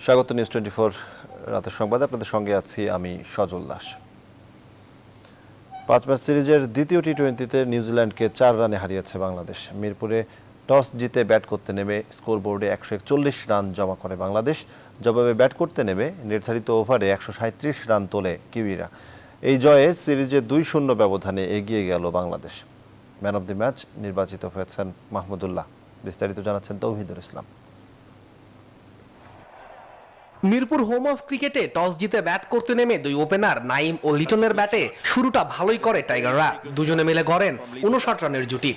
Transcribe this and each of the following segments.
স্বাগত নিউজ 24 রাতের সংবাদে আপনাদের সঙ্গে আছি আমি সজল দাস। 5 ম্যাচ সিরিজের দ্বিতীয় টি-20তে নিউজিল্যান্ডকে 4 রানে হারিয়েছে বাংলাদেশ। মিরপুরে টস জিতে ব্যাট করতে নেমে স্কোরবোর্ডে 141 রান জমা করে বাংলাদেশ। জবাবে ব্যাট করতে নেমে নির্ধারিত ওভারে 137 রান তোলে কিউইরা। এই জয়ে সিরিজে 2-0 ব্যবধানে এগিয়ে গেল Bangladesh. Man of the match নির্বাচিত হয়েছেন মাহমুদুল্লাহ। বিস্তারিত জানাচ্ছেন তৌহিদুল ইসলাম। মিরপুর হোম অফ ক্রিকেটে টস জিতে ব্যাট করতে নেমে দুই ওপেনার নাইম ও লিটনের ব্যাটে শুরুটা ভালোই করে টাইগাররা। দুজনে মিলে গড়েন 59 রানের জুটি।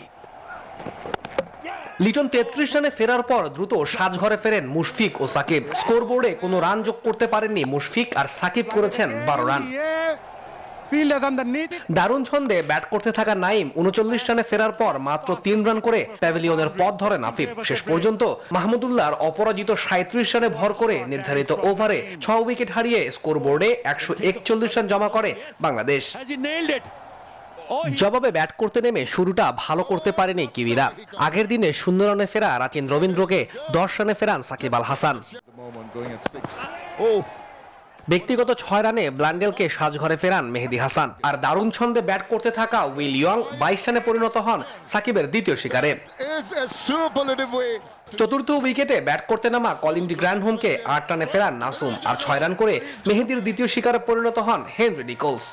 লিটন 33 রানে ফেরার পর দ্রুত সাজঘরে ফেরেন মুশফিক ও সাকিব। স্কোরবোর্ডে কোনো রান যোগ করতে পারেননি মুশফিক, আর সাকিব করেছেন 12 রান। দারুণ ছন্দে ব্যাট করতে থাকা নাইম 39 রানে ফেরার পর মাত্র 3 রান করে প্যাভিলিয়নের পথ ধরেন আফিফ। শেষ পর্যন্ত মাহমুদুল্লাহর অপরাজিত 37 রানে ভর করে নির্ধারিত ওভারে 6 উইকেট হারিয়ে স্কোরবোর্ডে 141 রান জমা করে বাংলাদেশ। জবাবে ব্যাট করতে নেমে শুরুটা ভালো করতে পারেনি কিউইরা। আগের দিনে 0 রানে ফেরা রাচিন রবীন্দ্রকে 10 রানে ফেরান সাকিব আল হাসান। ব্যক্তিগত 6 রানে ব্ল্যান্ডেলকে সাজঘরে ফেরান মেহেদী হাসান। আর দারুণ ছন্দে ব্যাট করতে থাকা উইল ইয়ং 22 রানে পরিণত হন সাকিবের দ্বিতীয় শিকারে। চতুর্থ উইকেটে ব্যাট করতে নামা কলিন ডি গ্র্যান্ডহোমকে 8 রানে ফেরান নাসুম। আর 6 রান করে মেহেদীর দ্বিতীয় শিকারে পরিণত হন হেনরি নিকোলস।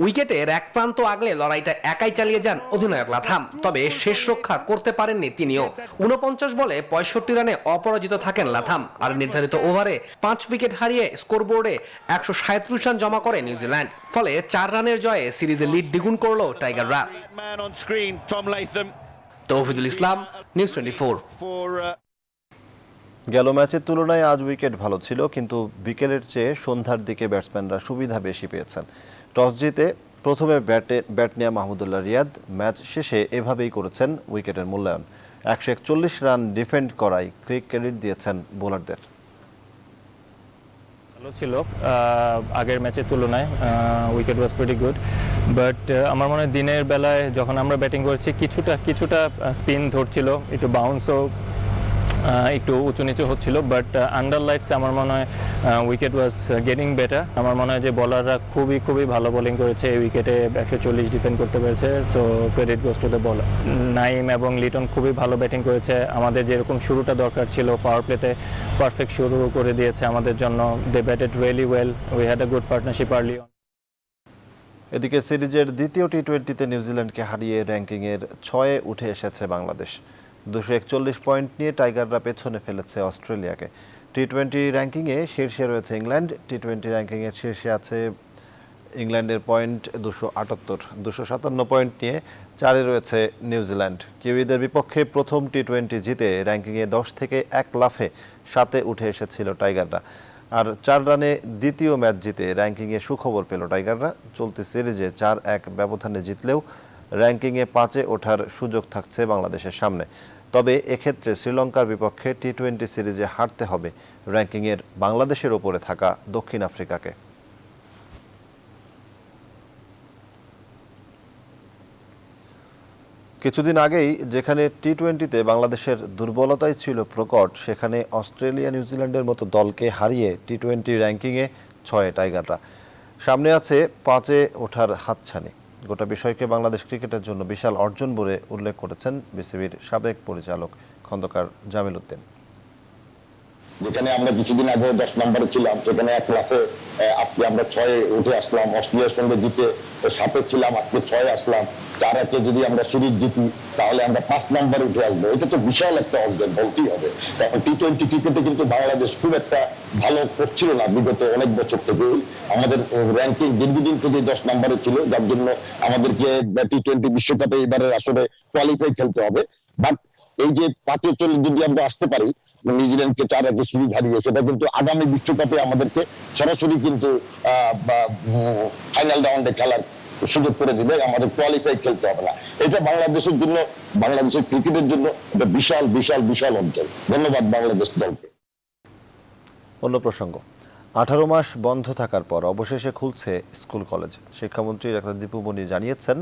উইকেটের এক প্রান্ত আগলে লড়াইটা একাই চালিয়ে যান অধিনায়ক লাথাম, তবে শেষ রক্ষা করতে পারেননি তিনিও। 49 বলে 65 রানে অপরাজিত থাকেন লাথাম। আর নির্ধারিত ওভারে 5 উইকেট হারিয়ে স্কোরবোর্ডে 137 রান জমা করে নিউজিল্যান্ড। ফলে 4 রানের জয়ে সিরিজে লিড দ্বিগুণ করল টাইগাররা। তৌহিদুল ইসলাম, নিউজ 24। গেল ম্যাচের তুলনায় আজ উইকেট ভালো ছিল, কিন্তু বিকেলের চেয়ে সন্ধ্যার দিকে ব্যাটসম্যানরা সুবিধা বেশি পেয়েছেন। টস জিতে প্রথমে ব্যাট নেওয়া মাহমুদুল্লাহ রিয়াদ ম্যাচ শেষে এভাবেই করেছেন উইকেটের মূল্যায়ন। 141 রান ডিফেন্ড করায় ক্রেডিট দিয়েছেন বোলারদের। ভালো ছিল আগের ম্যাচের তুলনায়, wicket was pretty good, but আমার মনে হয় দিনের বেলায় যখন আমরা ব্যাটিং করেছি কিছুটা স্পিন ধরছিল, একটু বাউন্সও একটু উঁচু নিচু হচ্ছিল, বাট আন্ডার লাইটসে আমার মনে হয় উইকেট ওয়াজ গেটিং বেটার। আমার মনে হয় যে বলাররা খুবই ভালো বোলিং করেছে, এই উইকেটে 140 ডিফেন্ড করতে পেরেছে, so credit goes to the বলার। নাইম এবং লিটন খুবই ভালো ব্যাটিং করেছে। আমাদের যেরকম শুরুটা দরকার ছিল, পাওয়ার প্লেতে পারফেক্ট শুরু করে দিয়েছে আমাদের জন্য। They batted really well, we had a good partnership early on. এদিকে সিরিজের দ্বিতীয় টি-20তে নিউজিল্যান্ডকে হারিয়ে র্যাঙ্কিংয়ের 6-এ উঠে এসেছে বাংলাদেশ। 241 পয়েন্ট নিয়ে টাইগাররা পেছনে ফেলেছে অস্ট্রেলিয়াকে। টি-20 র্যাঙ্কিংয়ে শীর্ষে রয়েছে ইংল্যান্ড। টি-20 র্যাঙ্কিংয়ের শীর্ষে আছে ইংল্যান্ডের পয়েন্ট 278। 257 পয়েন্ট নিয়ে 4-এ রয়েছে নিউজিল্যান্ড। কিউইদের বিপক্ষে প্রথম টি-20 জিতে র্যাঙ্কিংয়ে 10 থেকে 1 লাফে 7-এ উঠে এসেছিল টাইগাররা। আর 4 রানে দ্বিতীয় ম্যাচ জিতে র্যাঙ্কিংয়ে সুখবর পেল টাইগাররা। চলতি সিরিজে 4-1 ব্যবধানে জিতলেও র্যাঙ্কিংয়ে 5-এ ওঠার সুযোগ থাকছে বাংলাদেশের সামনে। তবে এক্ষেত্রে শ্রীলঙ্কার বিপক্ষে টি-20 সিরিজে হারতে হবে র্যাঙ্কিংয়ের বাংলাদেশের ওপরে থাকা দক্ষিণ আফ্রিকাকে। কিছুদিন আগেই যেখানে টি-20তে বাংলাদেশের দুর্বলতাই ছিল প্রকট, সেখানে অস্ট্রেলিয়া নিউজিল্যান্ডের মতো দলকে হারিয়ে টি-20 র্যাঙ্কিংয়ে 6-এ টাইগাররা। সামনে আছে 5-এ ওঠার হাতছানি। গোটা বিষয়কে বাংলাদেশ ক্রিকেটের জন্য বিশাল অর্জন বলে উল্লেখ করেছেন বিসিবির সাবেক পরিচালক খন্দকার জামিল উদ্দিন। যেখানে আমরা কিছুদিন আগে 10 নম্বরে ছিলাম, সেখানে 1 লাফে আজকে আমরা 6-এ উঠে আসলাম। অস্ট্রেলিয়ার সঙ্গে জিতে 7-এ ছিলাম, আজকে 6-এ আসলাম। 4-1 যদি আমরা সিরিজ জিতি তাহলে আমরা 5 নম্বরে উঠে আসবো। এটা তো বিশাল একটা অর্জন বলতেই হবে। কারণ টি-20 ক্রিকেটে কিন্তু বাংলাদেশ খুব একটা ভালো করছিল না বিগত অনেক বছর থেকে। আমাদের র্যাঙ্কিং দীর্ঘদিন থেকে 10 নম্বরে ছিল, যার জন্য আমাদেরকে টি-20 বিশ্বকাপে এবারে আসলে কোয়ালিফাই খেলতে হবে। বাট এই যে 5-এ যদি আমরা আসতে পারি নিউজিল্যান্ডকে 4-1 সিরিজ হারিয়ে, সেটা কিন্তু আগামী বিশ্বকাপে আমাদেরকে সরাসরি কিন্তু ফাইনাল রাউন্ডে খেলার সুযোগ করে দিবে। আমাদের কোয়ালিফাই খেলতে হবে না। এটা বাংলাদেশের জন্য, বাংলাদেশের ক্রিকেটের জন্য এটা বিশাল অর্জন। ধন্যবাদ বাংলাদেশ দলকে। অন্য প্রসঙ্গ, 18 মাস বন্ধ থাকার পর অবশেষে খুলছে স্কুল কলেজ। শিক্ষামন্ত্রী ডাক্তার দীপু মনি জানিয়েছেন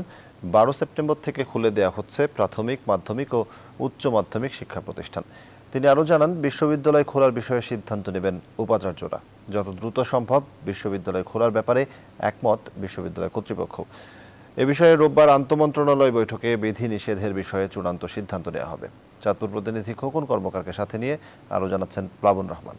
12 সেপ্টেম্বর থেকে খুলে দেওয়া হচ্ছে প্রাথমিক, মাধ্যমিক ও উচ্চ মাধ্যমিক শিক্ষা প্রতিষ্ঠান। তিনি আরও জানান, বিশ্ববিদ্যালয় খোলার বিষয়ে সিদ্ধান্ত নেবেন উপাচার্যরা। যত দ্রুত সম্ভব বিশ্ববিদ্যালয় খোলার ব্যাপারে একমত বিশ্ববিদ্যালয় কর্তৃপক্ষ। এ বিষয়ে রোববার আন্তমন্ত্রণালয় বৈঠকে বিধি নিষেধের বিষয়ে চূড়ান্ত সিদ্ধান্ত নেওয়া হবে। চাঁদপুর প্রতিনিধি খোকন কর্মকারকে সাথে নিয়ে আরও জানাচ্ছেন প্লাবন রহমান।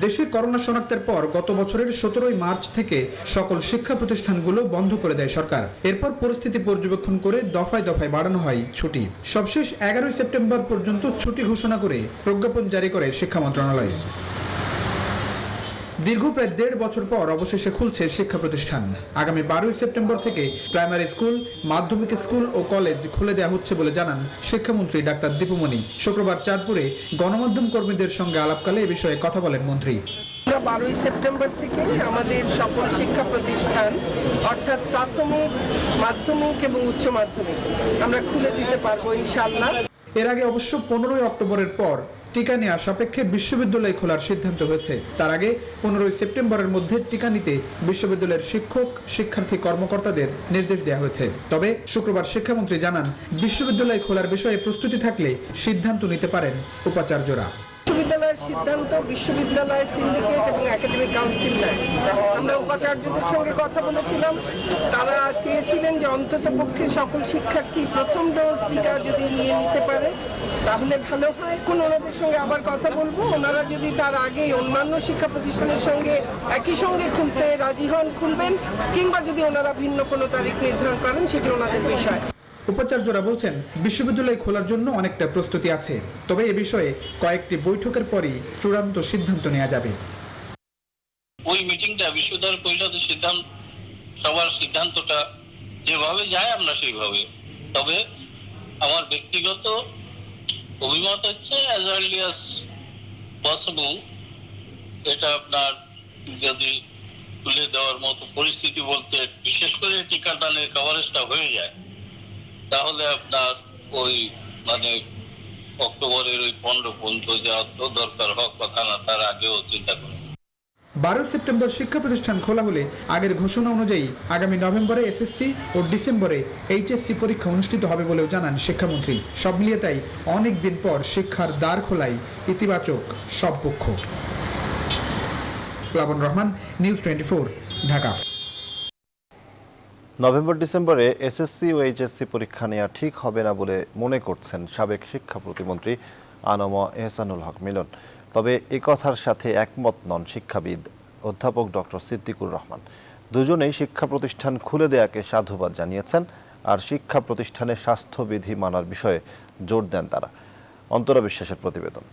দেশে করোনা শনাক্তের পর গত বছরের 17 মার্চ থেকে সকল শিক্ষা প্রতিষ্ঠানগুলো বন্ধ করে দেয় সরকার। এরপর পরিস্থিতি পর্যবেক্ষণ করে দফায় দফায় বাড়ানো হয় ছুটি। সবশেষ 11 সেপ্টেম্বর পর্যন্ত ছুটি ঘোষণা করে প্রজ্ঞাপন জারি করে শিক্ষা মন্ত্রণালয়। দীর্ঘ প্রায় 1.5 বছর পর অবশেষে খুলছে শিক্ষা প্রতিষ্ঠান। আগামী 12 সেপ্টেম্বর থেকে প্রাইমারি স্কুল, মাধ্যমিক স্কুল ও কলেজ খুলে দেওয়া হচ্ছে বলে জানান শিক্ষামন্ত্রী ডাক্তার দীপুমণি। শুক্রবার চাঁদপুরে গণমাধ্যম কর্মীদের সঙ্গে আলাপকালে এ বিষয়ে কথা বলেন মন্ত্রী। 12 সেপ্টেম্বর থেকে আমাদের সকল শিক্ষা প্রতিষ্ঠান অর্থাৎ প্রাথমিক, মাধ্যমিক এবং উচ্চ মাধ্যমিক আমরা খুলে দিতে পারবো ইনশাআল্লাহ। এর আগে অবশ্য 15 অক্টোবরের পর টিকা নেওয়া সাপেক্ষে বিশ্ববিদ্যালয় খোলার সিদ্ধান্ত হয়েছে। তার আগে 15 সেপ্টেম্বরের মধ্যে টিকা নিতে বিশ্ববিদ্যালয়ের শিক্ষক, শিক্ষার্থী, কর্মকর্তাদের নির্দেশ দেওয়া হয়েছে। তবে শুক্রবার শিক্ষামন্ত্রী জানান, বিশ্ববিদ্যালয় খোলার বিষয়ে প্রস্তুতি থাকলে সিদ্ধান্ত নিতে পারেন উপাচার্যরা। বিশ্ববিদ্যালয়ের সিদ্ধান্ত বিশ্ববিদ্যালয় সিন্ডিকেট এবং একাডেমিক কাউন্সিল নেয়। আমরা উপাচার্যদের সঙ্গে কথা বলেছিলাম, তারা চেয়েছিলেন যে অন্ততপক্ষে সকল শিক্ষার্থী প্রথম ডোজ টিকা যদি নিয়ে নিতে পারে তাহলে ভালো হয়। এখন ওনাদের সঙ্গে আবার কথা বলবো, ওনারা যদি তার আগে অন্যান্য শিক্ষা প্রতিষ্ঠানের সঙ্গে একই সঙ্গে খুলতে রাজি হন খুলবেন, কিংবা যদি ওনারা ভিন্ন কোনো তারিখ নির্ধারণ করেন সেটি ওনাদের বিষয়। উপাচার্যরা বলছেন, বিশ্ববিদ্যালয় খোলার জন্য অনেকটা প্রস্তুতি আছে, তবে এ বিষয়ে কয়েকটি বৈঠকের পরই চূড়ান্ত সিদ্ধান্ত নেওয়া যাবে। ওই মিটিংটা বিশ্ববিদ্যালয় পরিষদের সিদ্ধান্ত, সবার সিদ্ধান্তটা যেভাবে যায় আমরা সেইভাবে। তবে আমার ব্যক্তিগত অভিমত হচ্ছে অ্যাজ আর্লি অ্যাজ পসিবল এটা আপনার যদি তুলে দেওয়ার মতো পরিস্থিতি বলতে, বিশেষ করে টিকাদানের কভারেজটা হয়ে যায়, তাহলে আপনার ওই মানে অক্টোবরের ওই 15 পর্যন্ত যা দরকার হোক বা খানা তার আগেও চিন্তা করেন। 12 সেপ্টেম্বর শিক্ষা প্রতিষ্ঠান খোলা হলে আগের ঘোষণা অনুযায়ী আগামী নভেম্বরে এসএসসি ও ডিসেম্বরে এইচএসসি পরীক্ষা অনুষ্ঠিত হবে বলেও জানান শিক্ষামন্ত্রী। সব মিলিয়ে তাই অনেক দিন পর শিক্ষার দ্বার খোলায় ইতিবাচক সব পক্ষ। প্লাবন রহমান, নিউজ 24, ঢাকা। নভেম্বর-ডিসেম্বরে এসএসসি ও এইচএসসি পরীক্ষা নেওয়া ঠিক হবে না বলে মনে করছেন সাবেক শিক্ষা প্রতিমন্ত্রী আনম এহসানুল হক মিলন। তবে এ কথার সাথে একমত নন শিক্ষাবিদ অধ্যাপক ডক্টর সিদ্দিকুর রহমান। দুজনেই শিক্ষা প্রতিষ্ঠান খুলে দেয়াকে সাধুবাদ জানিয়েছেন, আর শিক্ষা প্রতিষ্ঠানের স্বাস্থ্যবিধি মানার বিষয়ে জোর দেন তারা। অন্তরা বিশ্বাসের প্রতিবেদন।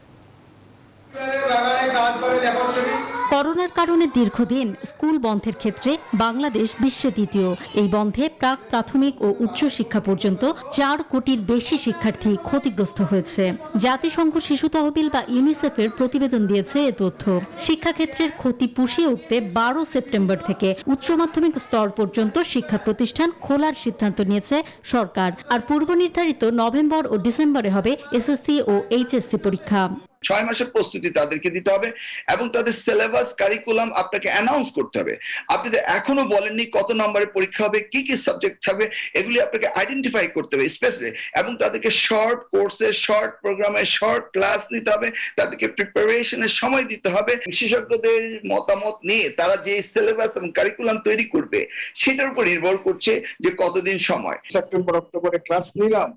করোনার কারণে দীর্ঘদিন স্কুল বন্ধের ক্ষেত্রে বাংলাদেশ বিশ্বে দ্বিতীয়। এই বন্ধে প্রাক প্রাথমিক ও উচ্চ শিক্ষা পর্যন্ত 4 কোটির বেশি শিক্ষার্থী ক্ষতিগ্রস্ত হয়েছে। জাতিসংঘ শিশু তহবিল বা ইউনিসেফের প্রতিবেদন দিয়েছে এ তথ্য। শিক্ষাক্ষেত্রের ক্ষতি পুষিয়ে উঠতে 12 সেপ্টেম্বর থেকে উচ্চ মাধ্যমিক স্তর পর্যন্ত শিক্ষা প্রতিষ্ঠান খোলার সিদ্ধান্ত নিয়েছে সরকার। আর পূর্ব নির্ধারিত নভেম্বর ও ডিসেম্বরে হবে এসএসসি ও এইচএসসি পরীক্ষা। 6 মাসের প্রস্তুতি তাদেরকে দিতে হবে এবং তাদের সিলেবাস, কারিকুলাম আপনাকে অ্যানাউন্স করতে হবে। আপনি তো এখনো বলেননি কত নম্বরের পরীক্ষা হবে, কি কি সাবজেক্ট থাকবে, এগুলি আপনাকে আইডেন্টিফাই করতে হবে স্পেসে, এবং তাদেরকে শর্ট কোর্সে, শর্ট প্রোগ্রামে, শর্ট ক্লাস নিতে হবে, তাদেরকে প্রিপারেশনের সময় দিতে হবে। বিশেষজ্ঞদের মতামত নিয়ে তারা যে সিলেবাস এবং কারিকুলাম তৈরি করবে সেটার উপর নির্ভর করছে যে কতদিন সময়। সেপ্টেম্বর অক্টোবরে ক্লাস নিলাম,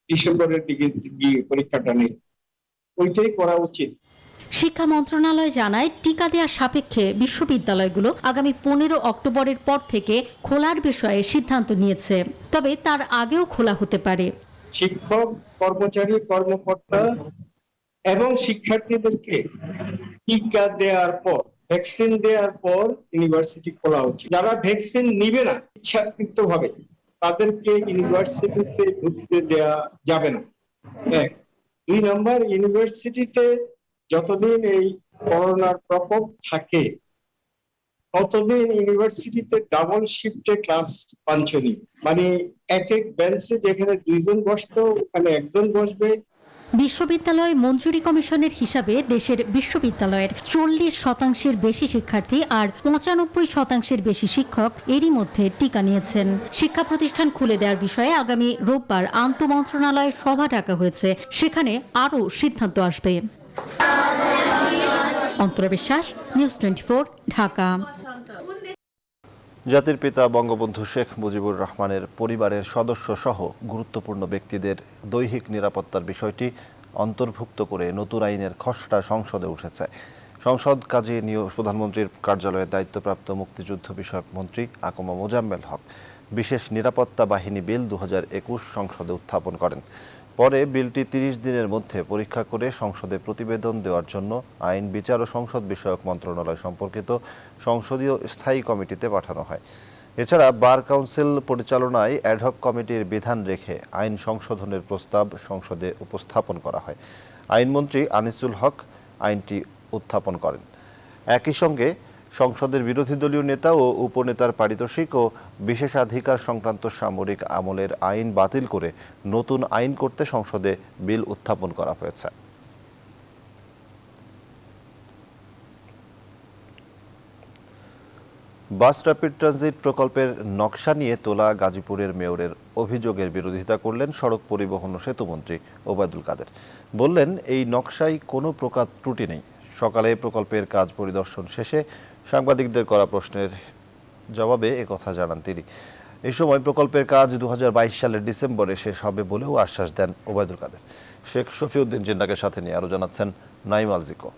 ডিসেম্বরের দিকে গিয়ে পরীক্ষাটা নিই, ওইটাই করা উচিত। শিক্ষা মন্ত্রণালয় জানায়, টিকা দেওয়ার সাপেক্ষে বিশ্ববিদ্যালয়গুলো আগামী 15 অক্টোবরের পর থেকে খোলার বিষয়ে সিদ্ধান্ত নিয়েছে। তবে তার আগেও খোলা হতে পারে। শিক্ষক, কর্মচারী, কর্মকর্তা এবং শিক্ষার্থীদেরকে টিকা দেওয়ার পর, ভ্যাকসিন দেওয়ার পর ইউনিভার্সিটি খোলা উচিত। যারা ভ্যাকসিন নিবে না ইচ্ছাকৃতভাবে, তাদেরকে ইউনিভার্সিটিতে ঢুকতে দেওয়া যাবে না। 1, 2 নম্বর, ইউনিভার্সিটিতে যতদিন এই করোনার প্রকোপ থাকে ততদিন ইউনিভার্সিটিতে ডাবল শিফটে ক্লাস বাঞ্ছনীয়। মানে এক এক বেঞ্চে যেখানে 2 জন বসতো ওখানে 1 জন বসবে, বিশ্ববিদ্যালয় মঞ্জুরি কমিশনের হিসাবে দেশের বিশ্ববিদ্যালয়ের 40% বেশি শিক্ষার্থী আর 95% বেশি শিক্ষক এরই মধ্যে টিকা নিয়েছেন। শিক্ষা প্রতিষ্ঠান খুলে দেওয়ার বিষয়ে আগামী রোববার আন্তঃমন্ত্রণালয় সভা ডাকা হয়েছে, সেখানে আরও সিদ্ধান্ত আসবে। অন্তরা বিশ্বাস, নিউজ 24, ঢাকা। জাতির পিতা বঙ্গবন্ধু শেখ মুজিবুর রহমানের পরিবারের সদস্য সহ গুরুত্বপূর্ণ ব্যক্তিদের দৈহিক নিরাপত্তার বিষয়টি অন্তর্ভুক্ত করে নতুন আইনের খসড়া সংসদে উঠেছে। সংসদ কাজে প্রধানমন্ত্রীর কার্যালয়ে দায়িত্বপ্রাপ্ত মুক্তিযুদ্ধ বিষয়ক মন্ত্রী আকমা মোজাম্মেল হক বিশেষ নিরাপত্তা বাহিনী বিল 2021 সংসদে উত্থাপন করেন। পরে বিলটি 30 দিনের মধ্যে পরীক্ষা করে সংসদে প্রতিবেদন দেওয়ার জন্য আইন, বিচার ও সংসদ বিষয়ক মন্ত্রণালয় সম্পর্কিত সংসদীয় স্থায়ী কমিটিতে পাঠানো হয়। এছাড়া বার কাউন্সিল পরিচালনায় অ্যাডহক কমিটির বিধান রেখে আইন সংশোধনের প্রস্তাব সংসদে উপস্থাপন করা হয়। আইনমন্ত্রী আনিসুল হক আইনটি উত্থাপন করেন। একই সঙ্গে সংসদের বিরোধী দলীয় নেতা ও উপনেতার পারিতোষিক ও বিশেষাধিকার সংক্রান্ত সামরিক আমলের আইন বাতিল করে নতুন আইন করতে সংসদে বিল উত্থাপন করা হয়েছে। বাস র্যাপিড ট্রানজিট প্রকল্পের নকশা নিয়ে তোলা গাজীপুরের মেয়রের অভিযোগের বিরোধিতা করলেন সড়ক পরিবহন ও সেতুমন্ত্রী ওবায়দুল কাদের। বললেন, এই নকশায় কোনো প্রকার ত্রুটি নেই। সকালে প্রকল্পের কাজ পরিদর্শন শেষে সাংবাদিকদের করা প্রশ্নের জবাবে একথা জানান তিনি। এই সময় প্রকল্পের কাজ 2022 সালের ডিসেম্বরে শেষ হবে বলেও আশ্বাস দেন ওবায়দুল কাদের। শেখ শফিউদ্দিন জিন্নাকে সাথে নিয়ে আরও জানাচ্ছেন নাইম আলজিকো।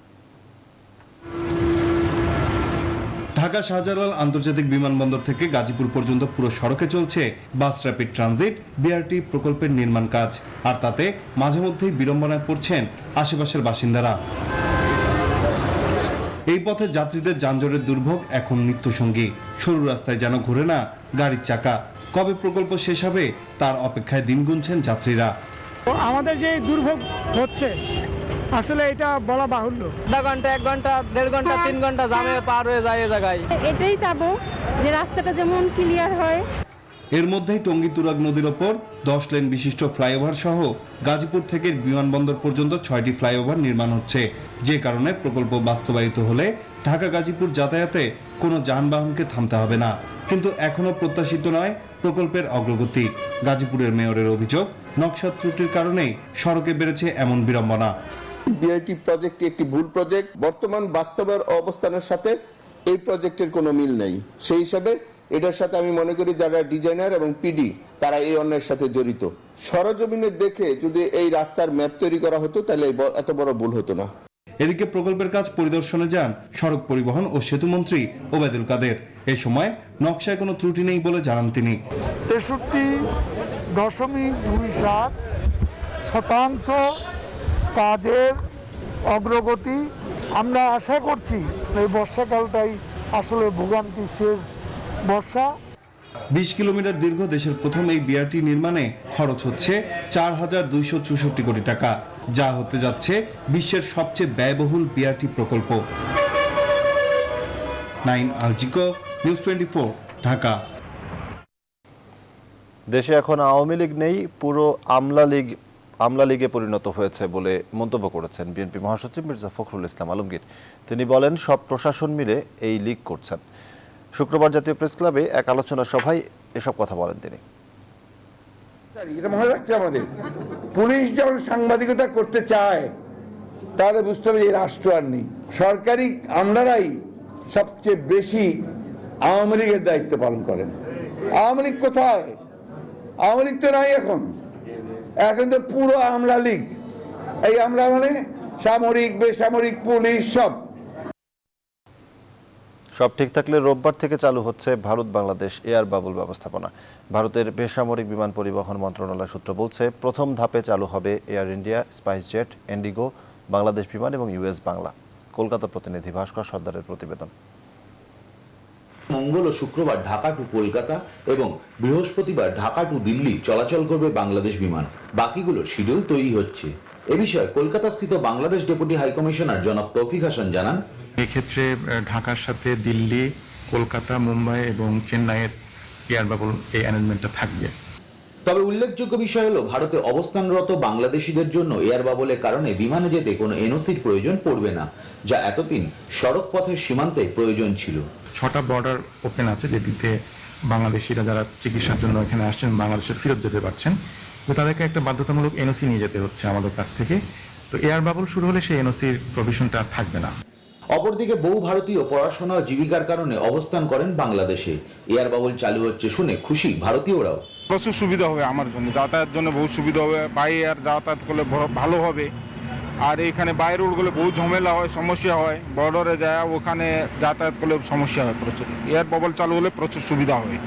ঢাকা শাহজালাল আন্তর্জাতিক বিমানবন্দর থেকে গাজীপুর পর্যন্ত পুরো সড়কে চলছে বাস র্যাপিড ট্রানজিট বিআরটি প্রকল্পের নির্মাণ কাজ, আর তাতে মাঝে মধ্যেই বিড়ম্বনায় পড়ছেন আশেপাশের বাসিন্দারা। এই পথে যাত্রীদের যানজটের দুর্ভোগ এখন নিত্যসঙ্গী। সরু রাস্তায় যেন ঘুরে না গাড়ির চাকা। কবে প্রকল্প শেষ হবে তার অপেক্ষায় দিন গুনছেন যাত্রীরা। আমাদের যে দুর্ভোগ হচ্ছে আসলে এটা বলা বাহুল্য। আধা ঘন্টা, 1 ঘন্টা, 1.5 ঘন্টা, 3 ঘন্টা জামে পার হয়ে যায় এই জায়গায়। এটাই চাবো যে রাস্তাটা যেমন ক্লিয়ার হয়। এর মধ্যেই টঙ্গী তুরাগ নদীর ওপর 10 লেন বিশিষ্ট ফ্লাইওভার সহ গাজীপুর থেকে বিমানবন্দর পর্যন্ত 6টি ফ্লাইওভার নির্মাণ হচ্ছে, যে কারণে প্রকল্প বাস্তবায়িত হলে ঢাকা গাজীপুর যাতায়াতে কোনো যানবাহনকে থামতে হবে না। কিন্তু এখনো প্রত্যাশিত নয় প্রকল্পের অগ্রগতি। গাজীপুরের মেয়রের অভিযোগ, নকশা ত্রুটির কারণেই সড়কে বেড়েছে এমন বিড়ম্বনা। বিআরটি প্রজেক্টটি একটি ভুল প্রজেক্ট। বর্তমান বাস্তবের অবস্থানের সাথে এই প্রজেক্টের কোনো মিল নেই। সেই হিসাবে এটার সাথে আমি মনে করি যারা ডিজাইনার এবং পিডি তারা এই অন্যের সাথে জড়িত। সরজমিনে দেখে যদি এই রাস্তার ম্যাপ তৈরি করা হতো তাহলে এত বড় ভুল হতো না। এদিকে প্রকল্পের কাজ পরিদর্শনে যান সড়ক পরিবহন ও সেতুমন্ত্রী ওবায়দুল কাদের। এই সময় নকশায় কোনো ত্রুটি নেই বলে জানান তিনি। 63.27% কাজের অগ্রগতি। আমরা আশা করছি এই বর্ষাকালটাই আসলে ভোগান্তি শেষ বর্ষা। 20 কিলোমিটার দীর্ঘ দেশের প্রথম এই বিআরটি নির্মাণে খরচ হচ্ছে 4,264 কোটি টাকা, যা হতে যাচ্ছে বিশ্বের সবচেয়ে ব্যয়বহুল বিআরটি প্রকল্প। নাইম আলজিকো, নিউজ 24, ঢাকা। দেশে এখন আওয়ামী লীগ নেই, পুরো আমলা লীগে পরিণত হয়েছে বলে মন্তব্য করেছেন বিএনপি মহাসচিব মির্জা ফখরুল ইসলাম আলমগীর। তিনি বলেন, সব প্রশাসন মিলে এই লীগ করছেন। শুক্রবার জাতীয় প্রেস ক্লাবে এক আলোচনা সভায় এসব কথা বলেন তিনি। এটা মনে রাখছে, আমাদের পুলিশ যখন সাংবাদিকতা করতে চায় তাহলে বুঝতে হবে এই রাষ্ট্র আর নেই। সরকারি আমলারাই সবচেয়ে বেশি আওয়ামী লীগের দায়িত্ব পালন করেন। আওয়ামী লীগ কোথায়? আওয়ামী লীগ তো নাই এখন তো পুরো আমলা লীগ। এই আমলা মানে সামরিক, বেসামরিক, পুলিশ সব ঠিক থাকলে রোববার থেকে চালু হচ্ছে ভারত বাংলাদেশ এয়ার বাবল ব্যবস্থাপনা। ভারতের বেসামরিক বিমান পরিবহন মন্ত্রণালয় সূত্র বলছে, প্রথম ধাপে চালু হবে air India, SpiceJet, Indigo, Bangladesh বিমান এবং ইউএস বাংলা। কলকাতা প্রতিনিধি ভাস্কর সর্দারের প্রতিবেদন। মঙ্গল ও শুক্রবার ঢাকা টু কলকাতা এবং বৃহস্পতিবার ঢাকা টু দিল্লি চলাচল করবে বাংলাদেশ বিমান। বাকিগুলো শিডিউল তৈরি হচ্ছে। এ বিষয়ে কলকাতাস্থিত বাংলাদেশ ডেপুটি হাইকমিশনার জনাব তৌফিক হাসান জানান, এক্ষেত্রে ঢাকার সাথে দিল্লি, কলকাতা, মুম্বাই এবং চেন্নাইয়ের এয়ার বাবল এই অ্যারেঞ্জমেন্টটা থাকবে। তবে উল্লেখযোগ্য বিষয় হলো ভারতে অবস্থানরত বাংলাদেশিদের জন্য এয়ার বাবলের কারণে বিমানে যেতে কোনো এনওসির প্রয়োজন পড়বে না, যা এতদিন সড়ক পথের সীমান্তে প্রয়োজন ছিল। 6টা বর্ডার ওপেন আছে, যেটিতে বাংলাদেশিরা যারা চিকিৎসার জন্য এখানে আসছেন বাংলাদেশে ফেরত যেতে পারছেন, তো তাদেরকে একটা বাধ্যতামূলক এনওসি নিয়ে যেতে হচ্ছে আমাদের কাছ থেকে। তো এয়ার বাবল শুরু হলে সেই এনওসির প্রভিশনটা আর থাকবে না। অপরদিকে বহু ভারতীয় পড়াশোনা ও জীবিকার কারণে অবস্থান করেন বাংলাদেশে। এয়ার বাবল চালু হচ্ছে শুনে খুশি ভারতীয়রাও। প্রচুর সুবিধা হবে আমার জন্য, যাতায়াতের জন্য বহুত সুবিধা হবে, বাই এয়ার যাতায়াত করলে ভালো হবে। আর এখানে বাইরে উঠলে বহু ঝামেলা হয়, সমস্যা হয়, বর্ডারে যায় ওখানে যাতায়াত করলে সমস্যা হয় প্রচুর। এয়ার বাবল চালু হলে প্রচুর সুবিধা হবে।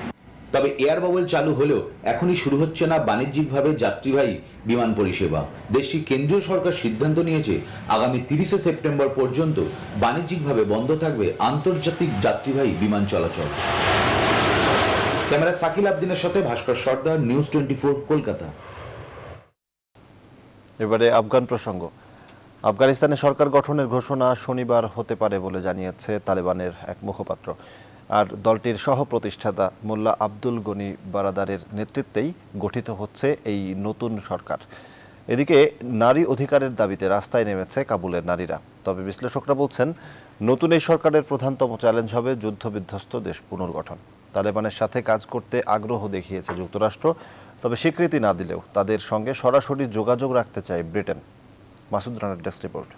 তবে এয়ার বাবল চালু হলেও এখনই শুরু হচ্ছে না বাণিজ্যিকভাবে যাত্রীবাহী বিমান পরিষেবা। দেশটির কেন্দ্রীয় সরকার সিদ্ধান্ত নিয়েছে আগামী 30শে সেপ্টেম্বর পর্যন্ত বাণিজ্যিকভাবে বন্ধ থাকবে আন্তর্জাতিক যাত্রীবাহী বিমান চলাচল। ক্যামেরা সাকিল আবদিনের সাথে ভাস্কর সর্দার, নিউজ 24, কলকাতা। এবারে আফগান প্রসঙ্গ। আফগানিস্তানে সরকার গঠনের ঘোষণা শনিবার হতে পারে বলে জানিয়েছে তালেবানের এক মুখপাত্র। আর দলটির সহ প্রতিষ্ঠাতা মোল্লা আব্দুল গনি বারাদারের নেতৃত্বেই গঠিত হচ্ছে এই নতুন সরকার। এদিকে নারী অধিকারের দাবিতে রাস্তায় নেমেছে কাবুলের নারীরা। তবে বিশ্লেষকরা বলছেন নতুন এই সরকারের প্রধানতম চ্যালেঞ্জ হবে যুদ্ধবিধ্বস্ত দেশ পুনর্গঠন। তালেবানের সাথে কাজ করতে আগ্রহ দেখিয়েছে যুক্তরাষ্ট্র, তবে স্বীকৃতি না দিলেও তাদের সঙ্গে সরাসরি যোগাযোগ রাখতে চায় ব্রিটেন। মাসুদ রানার ডেস্ক রিপোর্ট।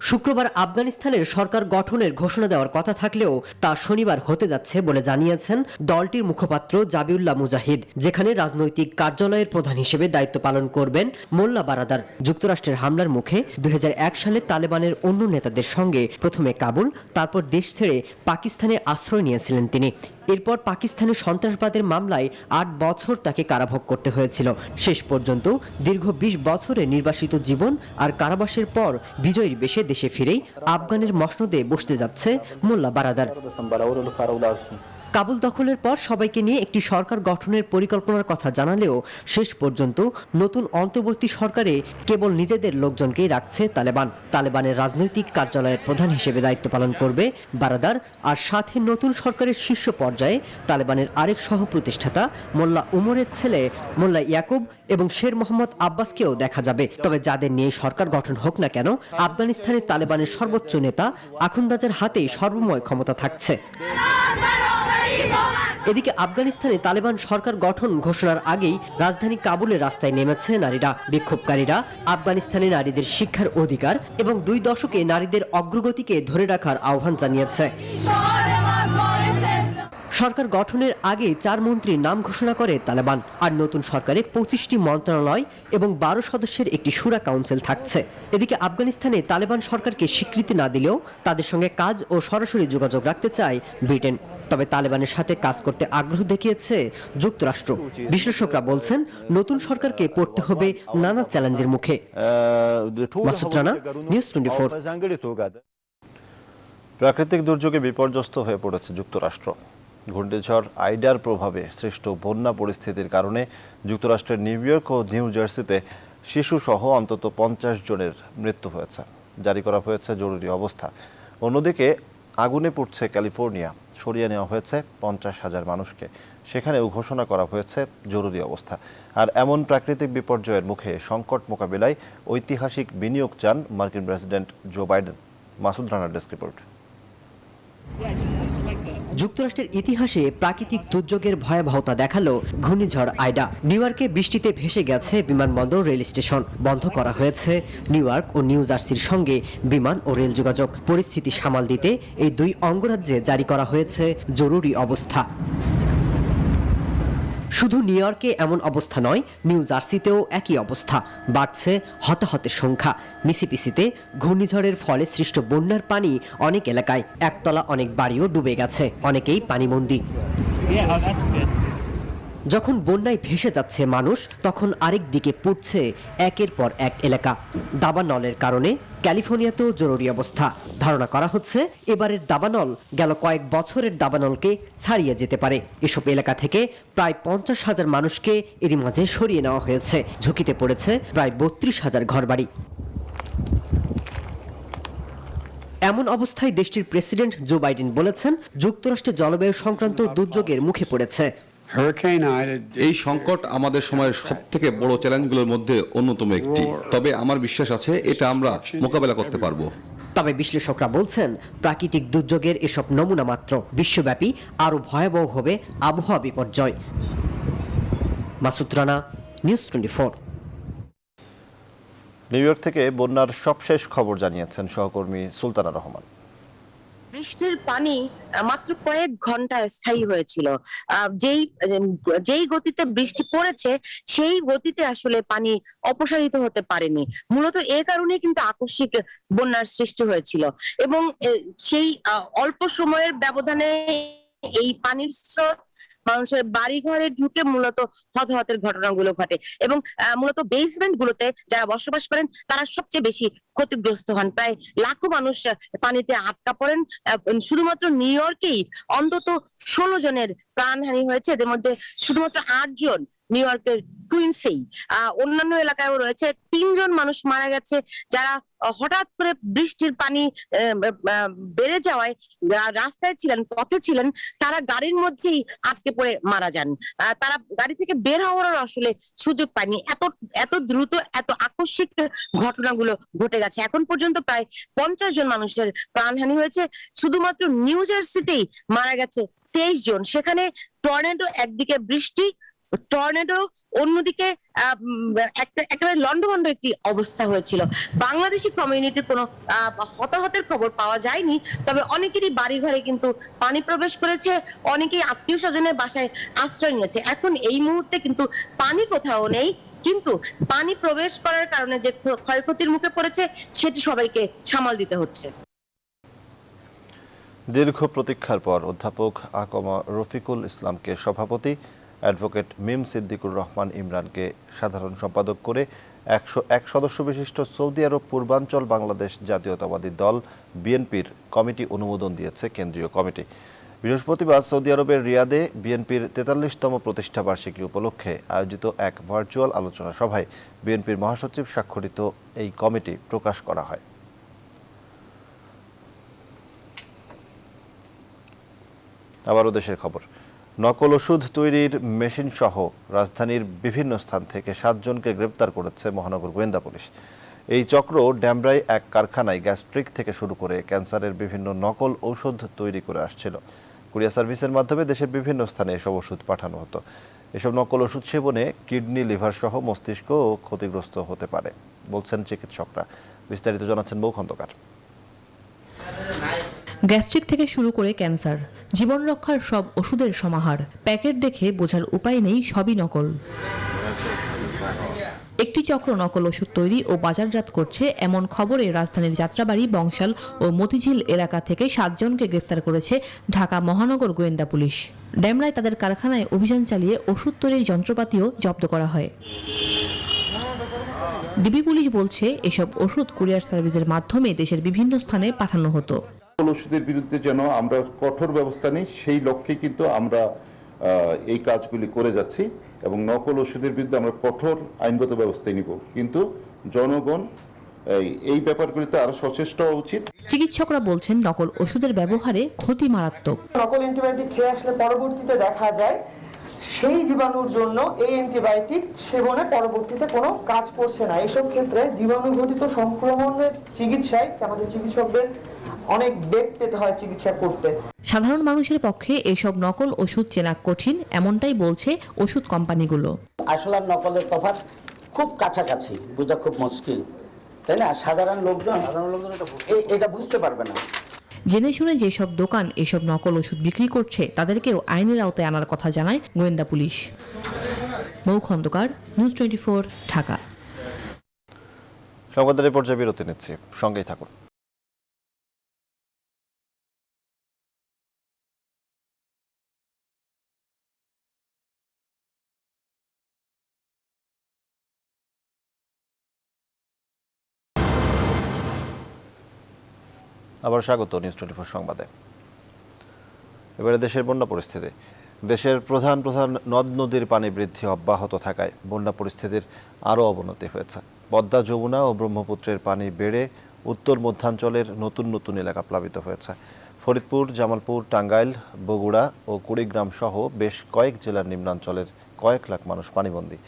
শুক্রবার আফগানিস্তানের সরকার গঠনের ঘোষণা দেওয়ার কথা থাকলেও তা শনিবার হতে যাচ্ছে বলে জানিয়েছেন দলটির মুখপাত্র জাবিউল্লাহ মুজাহিদ, যেখানে রাজনৈতিক কার্যালয়ের প্রধান হিসেবে দায়িত্ব পালন করবেন মোল্লা বারাদার। যুক্তরাষ্ট্রের হামলার মুখে 2001 সালে তালেবানের অন্য নেতাদের সঙ্গে প্রথমে কাবুল, তারপর দেশ ছেড়ে পাকিস্তানে আশ্রয় নিয়েছিলেন তিনি। এরপর পাকিস্তানের সন্ত্রাসবাদের মামলায় 8 বছর তাকে কারাভোগ করতে হয়েছিল। শেষ পর্যন্ত দীর্ঘ 20 বছরের নির্বাসিত জীবন আর কারাবাসের পর বিজয়ীর বেশে দেশে ফিরেই আফগানের মসনদে বসতে যাচ্ছে মোল্লা বারাদার। কাবুল দখলের পর সবাইকে নিয়ে একটি সরকার গঠনের পরিকল্পনার কথা জানালেও শেষ পর্যন্ত নতুন অন্তর্বর্তী সরকারে কেবল নিজেদের লোকজনকেই রাখছে তালেবান। তালেবানের রাজনৈতিক কার্যালয়ের প্রধান হিসেবে দায়িত্ব পালন করবে বারাদার, আর সাথে নতুন সরকারের শীর্ষ পর্যায়ে তালেবানের আরেক সহ প্রতিষ্ঠাতা মোল্লা উমরের ছেলে মোল্লা ইয়াকুব এবং শের মোহাম্মদ আব্বাসকেও দেখা যাবে। তবে যাদের নিয়ে সরকার গঠন হোক না কেন, আফগানিস্তানে তালেবানের সর্বোচ্চ নেতা আখুন্দাজের হাতেই সর্বময় ক্ষমতা থাকছে। এদিকে আফগানিস্তানে তালেবান সরকার গঠন ঘোষণার আগেই রাজধানী কাবুলের রাস্তায় নেমেছে নারীরা। বিক্ষোভকারীরা আফগানিস্তানে নারীদের শিক্ষার অধিকার এবং 2 দশকে নারীদের অগ্রগতিকে ধরে রাখার আহ্বান জানিয়েছে। সরকার গঠনের আগে 4 মন্ত্রীর নাম ঘোষণা করে তালেবান, আর নতুন সরকারে 25টি মন্ত্রণালয় এবং 12 সদস্যের একটি শুরা কাউন্সিল থাকছে। এদিকে আফগানিস্তানে তালেবান সরকারকে স্বীকৃতি না দিলেও তাদের সঙ্গে কাজ ও সরাসরি যোগাযোগ রাখতে চায় ব্রিটেন। তবে তালেবানের সাথে কাজ করতে আগ্রহ দেখিয়েছে যুক্তরাষ্ট্র। বিশ্লেষকরা বলছেন নতুন সরকারকে পড়তে হবে নানা চ্যালেঞ্জের মুখে। মাসুদ রানা, নিউজ 24। প্রাকৃতিক দুর্যোগে বিপর্যস্ত হয়ে পড়েছে যুক্তরাষ্ট্র। ঘূর্ণিঝড় আইডার প্রভাবে সৃষ্ট বন্যা পরিস্থিতির কারণে যুক্তরাষ্ট্রের নিউ ইয়র্ক ও নিউ জার্সিতে শিশুসহ অন্তত 50 জনের মৃত্যু হয়েছে। জারি করা হয়েছে জরুরি অবস্থা। অন্যদিকে আগুনে পুড়ছে ক্যালিফোর্নিয়া। সরিয়ে নেওয়া হয়েছে 50,000 মানুষকে। সেখানেও ঘোষণা করা হয়েছে জরুরি অবস্থা। আর এমন প্রাকৃতিক বিপর্যয়ের মুখে সংকট মোকাবিলায় ঐতিহাসিক বিনিয়োগ চান মার্কিন প্রেসিডেন্ট জো বাইডেন। মাসুদ রানার ডেস্ক রিপোর্ট। যুক্তরাষ্ট্রের ইতিহাসে প্রাকৃতিক দুর্যোগের ভয়াবহতা দেখালো ঘূর্ণিঝড় আইডা। নিউ ইয়র্কে বৃষ্টিতে ভেসে গেছে বিমানবন্দর, রেল স্টেশন। বন্ধ করা হয়েছে নিউ ইয়র্ক ও নিউ জার্সির সঙ্গে বিমান ও রেল যোগাযোগ। পরিস্থিতি সামাল দিতে এই 2 অঙ্গরাজ্যে জারি করা হয়েছে জরুরি অবস্থা। শুধু নিউ ইয়র্কে এমন অবস্থা নয়, নিউ জার্সিতেও একই অবস্থা। বাড়ছে হতাহতের সংখ্যা। মিসিসিপিতে ঘূর্ণিঝড়ের ফলে সৃষ্ট বন্যার পানি অনেক এলাকায়, একতলা অনেক বাড়িও ডুবে গেছে, অনেকেই পানিবন্দী। যখন বন্যায় ভেসে যাচ্ছে মানুষ, তখন আরেক দিকে পুড়ছে একের পর এক এলাকা। দাবানলের কারণে ক্যালিফোর্নিয়াতেও জরুরি অবস্থা। ধারণা করা হচ্ছে এবারের দাবানল গেল কয়েক বছরের দাবানলকে ছাড়িয়ে যেতে পারে। এসব এলাকা থেকে প্রায় 50,000 মানুষকে এরই মাঝে সরিয়ে নেওয়া হয়েছে। ঝুঁকিতে পড়েছে প্রায় 32,000 ঘরবাড়ি। এমন অবস্থায় দেশটির প্রেসিডেন্ট জো বাইডেন বলেছেন, যুক্তরাষ্ট্রে জলবায়ু সংক্রান্ত দুর্যোগের মুখে পড়েছে। এই সংকট আমাদের সময়ের সবথেকে বড় চ্যালেঞ্জগুলোর মধ্যে অন্যতম একটি, তবে আমার বিশ্বাস আছে এটা আমরা মোকাবেলা করতে পারবো। তবে বিশ্লেষকরা বলছেন, প্রাকৃতিক দুর্যোগের এসব নমুনা মাত্র। বিশ্বব্যাপী আরও ভয়াবহ হবে আবহাওয়া বিপর্যয়। Masud Rana, news 24। New York থেকে বন্যার সবশেষ খবর জানিয়েছেন সহকর্মী সুলতানা রহমান। বৃষ্টির পানি মাত্র কয়েক ঘন্টা স্থায়ী হয়েছিল। যেই গতিতে বৃষ্টি পড়েছে সেই গতিতে আসলে পানি অপসারিত হতে পারেনি। মূলত এ কারণে কিন্তু আকস্মিক বন্যার সৃষ্টি হয়েছিল এবং সেই অল্প সময়ের ব্যবধানে এই পানির স্রোত মানুষের বাড়ি ঘরে ঢুকে মূলত হতাহতের ঘটনাগুলো ঘটে এবং মূলত বেসমেন্ট গুলোতে যারা বসবাস করেন তারা সবচেয়ে বেশি ক্ষতিগ্রস্ত হন। প্রায় লাখো মানুষ পানিতে আটকা পড়েন। শুধুমাত্র নিউ ইয়র্কেই অন্তত 16 জনের প্রাণহানি হয়েছে, এদের মধ্যে শুধুমাত্র 8 জন নিউ ইয়র্কের কুইন্সেই। অন্যান্য এলাকায়ও রয়েছে 3 জন মানুষ মারা গেছে, যারা হঠাৎ করে বৃষ্টির পানি বেড়ে যাওয়ায় রাস্তায় ছিলেন, পথে ছিলেন, তারা গাড়ির মধ্যেই আটকে পড়ে মারা যান। তারা গাড়ি থেকে বের হওয়ার আসলে সুযোগ পায়নি। এত দ্রুত এত আকস্মিক ঘটনাগুলো ঘটে গেছে। এখন পর্যন্ত প্রায় 50 জন মানুষের প্রাণহানি হয়েছে। শুধুমাত্র নিউ জার্সিতেই মারা গেছে 23 জন। সেখানে টর্নেডো, একদিকে বৃষ্টি, টর্নেডো, অন্যদিকে একেবারে লন্ডভন্ড একটি অবস্থা হয়েছিল। বাংলাদেশি কমিউনিটির কোনো হতাহতের খবর পাওয়া যায়নি, তবে অনেকেরই বাড়ি ঘরে কিন্তু পানি প্রবেশ করেছে, অনেকেই আত্মীয় স্বজনের বাসায় আশ্রয় নিয়েছে। এখন এই মুহূর্তে কিন্তু পানি কোথাও নেই, কিন্তু পানি প্রবেশ করার কারণে যে ক্ষয়ক্ষতির মুখে পড়েছে সেটি সবাইকে সামাল দিতে হচ্ছে। দীর্ঘ প্রতীক্ষার পর অধ্যাপক আকমা রফিকুল ইসলামকে সভাপতি, অ্যাডভোকেট মিম সিদ্দিকুর রহমান ইমরানকে সাধারণ সম্পাদক করে 101 সদস্য বিশিষ্ট সৌদি আরব পূর্বাঞ্চল বাংলাদেশ জাতীয়তাবাদী দল বিএনপির কমিটি অনুমোদন দিয়েছে কেন্দ্রীয় কমিটি। বৃহস্পতিবার সৌদি আরবের রিয়াদে বিএনপির 43তম প্রতিষ্ঠাবার্ষিকী উপলক্ষে আয়োজিত এক ভার্চুয়াল আলোচনা সভায় বিএনপির মহাসচিব স্বাক্ষরিত এই কমিটি প্রকাশ করা হয়। আবারও দেশের খবর। নকল ওষুধ তৈরির মেশিন সহ রাজধানীর বিভিন্ন স্থান থেকে 7 জনকে গ্রেপ্তার করেছে মহানগর গোয়েন্দা পুলিশ। এই চক্র ড্যামরায় এক কারখানায় গ্যাস্ট্রিক থেকে শুরু করে ক্যান্সারের বিভিন্ন নকল ঔষধ তৈরি করে আসছিল। কুরিয়ার সার্ভিসের মাধ্যমে দেশের বিভিন্ন স্থানে এসব ওষুধ পাঠানো হতো। এসব নকল ওষুধ সেবনে কিডনি, লিভার সহ মস্তিষ্কও ক্ষতিগ্রস্ত হতে পারে বলছেন চিকিৎসকরা। বিস্তারিত জানাচ্ছেন বউ খন্দকার। গ্যাস্ট্রিক থেকে শুরু করে ক্যান্সার, জীবন রক্ষার সব ওষুধের সমাহার। প্যাকেট দেখে বোঝার উপায় নেই, সবই নকল। একটি চক্র নকল ওষুধ তৈরি ও বাজারজাত করছে এমন খবরে রাজধানীর যাত্রাবাড়ি, বংশাল ও মতিঝিল এলাকা থেকে 7 জনকে গ্রেফতার করেছে ঢাকা মহানগর গোয়েন্দা পুলিশ। ড্যামরায় তাদের কারখানায় অভিযান চালিয়ে ওষুধ তৈরির যন্ত্রপাতিও জব্দ করা হয়। ডিবি পুলিশ বলছে, এসব ওষুধ কুরিয়ার সার্ভিসের মাধ্যমে দেশের বিভিন্ন স্থানে পাঠানো হতো। নকল ওষুধের বিরুদ্ধে যেন আমরা কঠোর ব্যবস্থা নিই, সেই লক্ষ্যে কিন্তু আমরা এই কাজগুলি করে যাচ্ছি এবং নকল ওষুধের বিরুদ্ধে আমরা কঠোর আইনগত ব্যবস্থা নিব। কিন্তু জনগণ এই ব্যাপারগুলিতে আরো সচেষ্ট হওয়া উচিত। চিকিৎসকরা বলছেন, নকল ওষুধের ব্যবহারে ক্ষতি মারাত্মক। নকল অ্যান্টিবায়োটিক খেয়ে আসলে পরবর্তীতে দেখা যায় সেই জীবাণুর জন্য এই অ্যান্টিবায়োটিক সেবনে পরবর্তীতে কোনো কাজ করছে না। এসব ক্ষেত্রে জীবাণু ঘটিত সংক্রমণের চিকিৎসায় আমাদের চিকিৎসকদের অনেক বেগ পেতে হয় চিকিৎসা করতে। সাধারণ মানুষের পক্ষে এসব নকল ওষুধ চেনা কঠিন, এমনটাই বলছে ওষুধ কোম্পানিগুলো। আসল আর নকলের তফাৎ খুব কাছাকাছি, বোঝা খুব মুশকিল, তাই না? সাধারণ লোকজন এটা বুঝতে পারবে না। জেনে শুনে যেসব দোকান এসব নকল ওষুধ বিক্রি করছে তাদেরকেও আইনের আওতায় আনার কথা জানায় গোয়েন্দা পুলিশ। বউ খন্দকার, নিউজ 24, ঢাকা। সংবাদের পর্যায়ে বিরতি নিচ্ছি, সঙ্গেই থাকুন। আবার স্বাগত নিউজ 24 সংবাদে। এবারে দেশের বন্যা পরিস্থিতি। দেশের প্রধান নদ নদীর পানি বৃদ্ধি অব্যাহত থাকায় বন্যা পরিস্থিতির আরও অবনতি হয়েছে। পদ্মা, যমুনা ও ব্রহ্মপুত্রের পানি বেড়ে উত্তর মধ্যাঞ্চলের নতুন নতুন এলাকা প্লাবিত হয়েছে। ফরিদপুর, জামালপুর, টাঙ্গাইল, বগুড়া ও কুড়িগ্রাম সহ বেশ কয়েক জেলার নিম্নাঞ্চলের কয়েক লাখ মানুষ পানিবন্দী।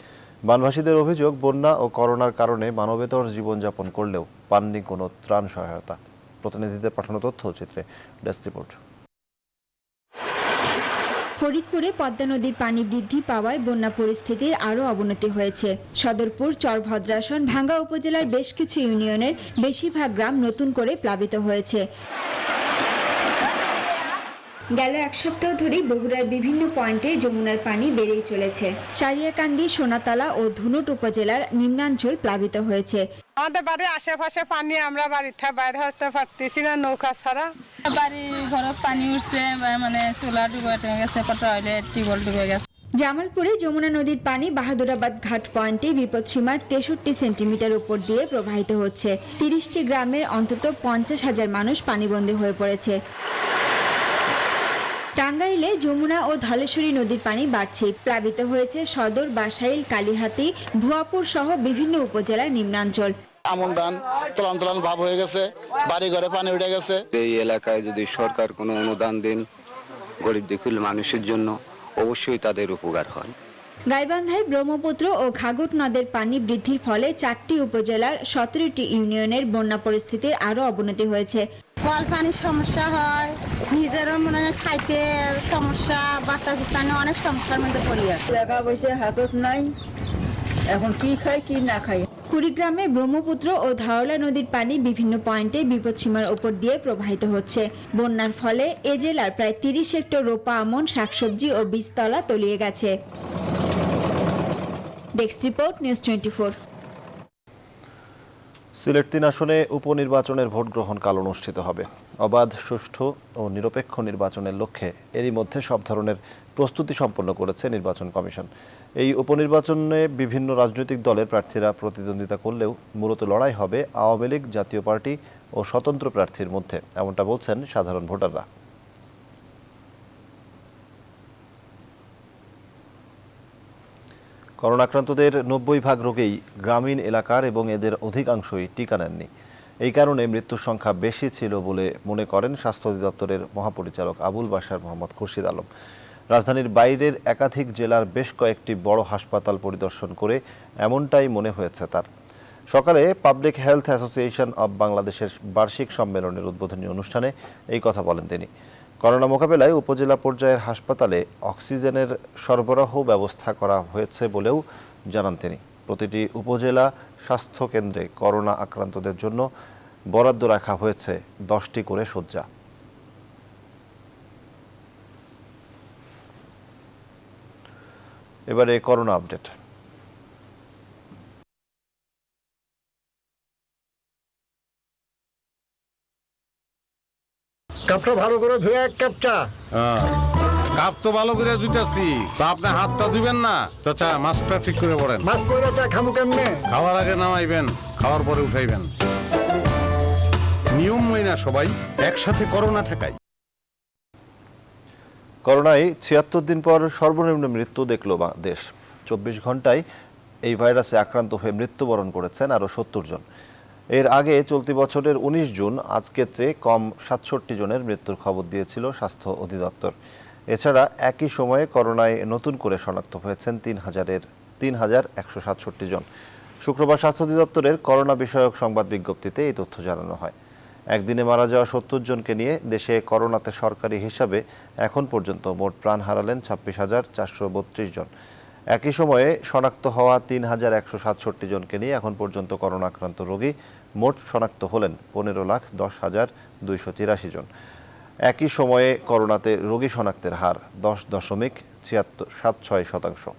বানভাসীদের অভিযোগ, বন্যা ও করোনার কারণে মানবেতর জীবনযাপন করলেও পাননি কোনো ত্রাণ সহায়তা। প্রতিনিধিদের পাঠানো তথ্যচিত্রে ডেস্ক রিপোর্ট। ফরিদপুরে পদ্মা নদীর পানি বৃদ্ধি পাওয়ায় বন্যা পরিস্থিতির আরও অবনতি হয়েছে। সদরপুর, চরভদ্রাসন, ভাঙ্গা উপজেলার বেশ কিছু ইউনিয়নের বেশিরভাগ গ্রাম নতুন করে প্লাবিত হয়েছে। গেল এক সপ্তাহ ধরেই বগুড়ার বিভিন্ন পয়েন্টে যমুনার পানি বেড়েই চলেছে। সারিয়াকান্দি, সোনাতলা ও ধুনট উপজেলার নিম্নাঞ্চল প্লাবিত হয়েছে। আমাদের বাড়ির আশেপাশে পানি, আমরা বাড়ি থেকে বাইরে হতে পারতেছি না নৌকা ছাড়া। বাড়ি ঘরে পানি উঠছে, মানে চুলা ডুবে গেছে, টয়লেট, টিউবওয়েল ডুবে গেছে। জামালপুরে যমুনা নদীর পানি বাহাদুরাবাদ ঘাট পয়েন্টে বিপদসীমার 63 সেন্টিমিটার উপর দিয়ে প্রবাহিত হচ্ছে। 30টি গ্রামের অন্তত 50,000 মানুষ পানিবন্দী হয়ে পড়েছে। টাঙ্গাইলে যমুনা ও ধলেশ্বরী নদীর পানি বাড়ছে। প্লাবিত হয়েছে সদর, বাসাইল, কালিহাতী, ভুয়াপুর সহ বিভিন্ন উপজেলার নিম্নাঞ্চল। আমন ধান তলান ভাব হয়ে গেছে, বাড়ি ঘরে পানি উঠে গেছে। এই এলাকায় যদি সরকার কোনো অনুদান দেন গরিব দুঃখী মানুষের জন্য, অবশ্যই তাদের উপকার হয়। গাইবান্ধায় ব্রহ্মপুত্র ও ঘাঘট নদের পানি বৃদ্ধির ফলে 4টি উপজেলার 17টি ইউনিয়নের বন্যা পরিস্থিতির আরও অবনতি হয়েছে। কল পানির সমস্যা হয়, নিজেরও মনে হয় খাইতে সমস্যা, বাচ্চা কুচানো অনেক সমস্যার মধ্যে পড়ি আছে। টাকা পয়সা হাতত নাই, এখন কি খাই কি না খাই। কুড়িগ্রামে ব্রহ্মপুত্র ও ধওলা নদীর পানি বিভিন্ন পয়েন্টে বিপদসীমার উপর দিয়ে প্রবাহিত হচ্ছে। বন্যার ফলে এ জেলার প্রায় 30 হেক্টর রোপা আমন, শাকসবজি ও বীজতলা তলিয়ে গেছে। Desk report, news 24। সিলেট 3 আসনে উপনির্বাচনের ভোট গ্রহণ কাল অনুষ্ঠিত হবে। অবাধ, সুষ্ঠু ও নিরপেক্ষ নির্বাচনের লক্ষ্যে এরই মধ্যে সব ধরনের প্রস্তুতি সম্পন্ন করেছে নির্বাচন কমিশন। এই উপনির্বাচনে বিভিন্ন রাজনৈতিক দলের প্রার্থীরা প্রতিদ্বন্দ্বিতা করলেও মূলত লড়াই হবে আওয়ামী লীগ, জাতীয় পার্টি ও স্বতন্ত্র প্রার্থীর মধ্যে, এমনটা বলছেন সাধারণ ভোটাররা। করোনা আক্রান্তদের 90% রোগীই গ্রামীণ এলাকার এবং এদের অধিকাংশই টিকা নেননি। এই কারণে মৃত্যুর সংখ্যা বেশি ছিল বলে মনে করেন স্বাস্থ্য অধিদপ্তরের মহাপরিচালক আবুল বাশার মোহাম্মদ খুরশিদ আলম। রাজধানীর বাইরের একাধিক জেলার বেশ কয়েকটি বড় হাসপাতাল পরিদর্শন করে এমনটাই মনে হয়েছে তার। সকালে পাবলিক হেলথ অ্যাসোসিয়েশন অব বাংলাদেশের বার্ষিক সম্মেলনের উদ্বোধনী অনুষ্ঠানে এই কথা বলেন তিনি। করোনা মোকাবেলায় উপজেলা পর্যায়ের হাসপাতালে অক্সিজেনের সরবরাহ ব্যবস্থা করা হয়েছে বলেও জানান তিনি। প্রতিটি উপজেলা স্বাস্থ্য কেন্দ্রে করোনা আক্রান্তদের জন্য বরাদ্দ রাখা হয়েছে 10টি করে শয্যা। এবারে করোনা আপডেট। কাপটা ভালো করে ধুয়ে এক কাপ চা। কাপ তো ভালো করে ধুইতেছি, তো আপনি হাতটা ধুবেন না? তো চা মাছটা ঠিক করে পড়েন। মাছ পয়লা চা খামু কেমনে? খাওয়ার আগে নামাইবেন, খাওয়ার পরে উঠাইবেন। নিয়ম মেনে সবাই একসাথে করোনা ঠেকাই। করোনায় 76 দিন পর সর্বনিম্ন মৃত্যু দেখল দেশ। 24 ঘন্টায় এই ভাইরাসে আক্রান্ত হয়ে মৃত্যুবরণ করেছেন আরও 70 জন। এর আগে চলতি বছরের 19 জুন আজকের চেয়ে কম 67 জনের মৃত্যুর খবর দিয়েছিল স্বাস্থ্য অধিদপ্তর। এছাড়া একই সময়ে করোনায় নতুন করে শনাক্ত হয়েছেন 3,167 জন। শুক্রবার স্বাস্থ্য অধিদপ্তরের করোনা বিষয়ক সংবাদ বিজ্ঞপ্তিতে এই তথ্য জানানো হয়। একদিনে মারা যাওয়া 70 জনকে নিয়ে দেশে করোনাতে সরকারি হিসাবে এখন পর্যন্ত মোট প্রাণ হারালেন 26,432 জন। একই সময়ে শনাক্ত হওয়া 3,167 জনকে নিয়ে এখন পর্যন্ত করোনা আক্রান্ত রোগী মোট শনাক্ত হলেন 15,10,283 জন। একই সময়ে করোনাতে রোগী শনাক্তের হার 10.76%।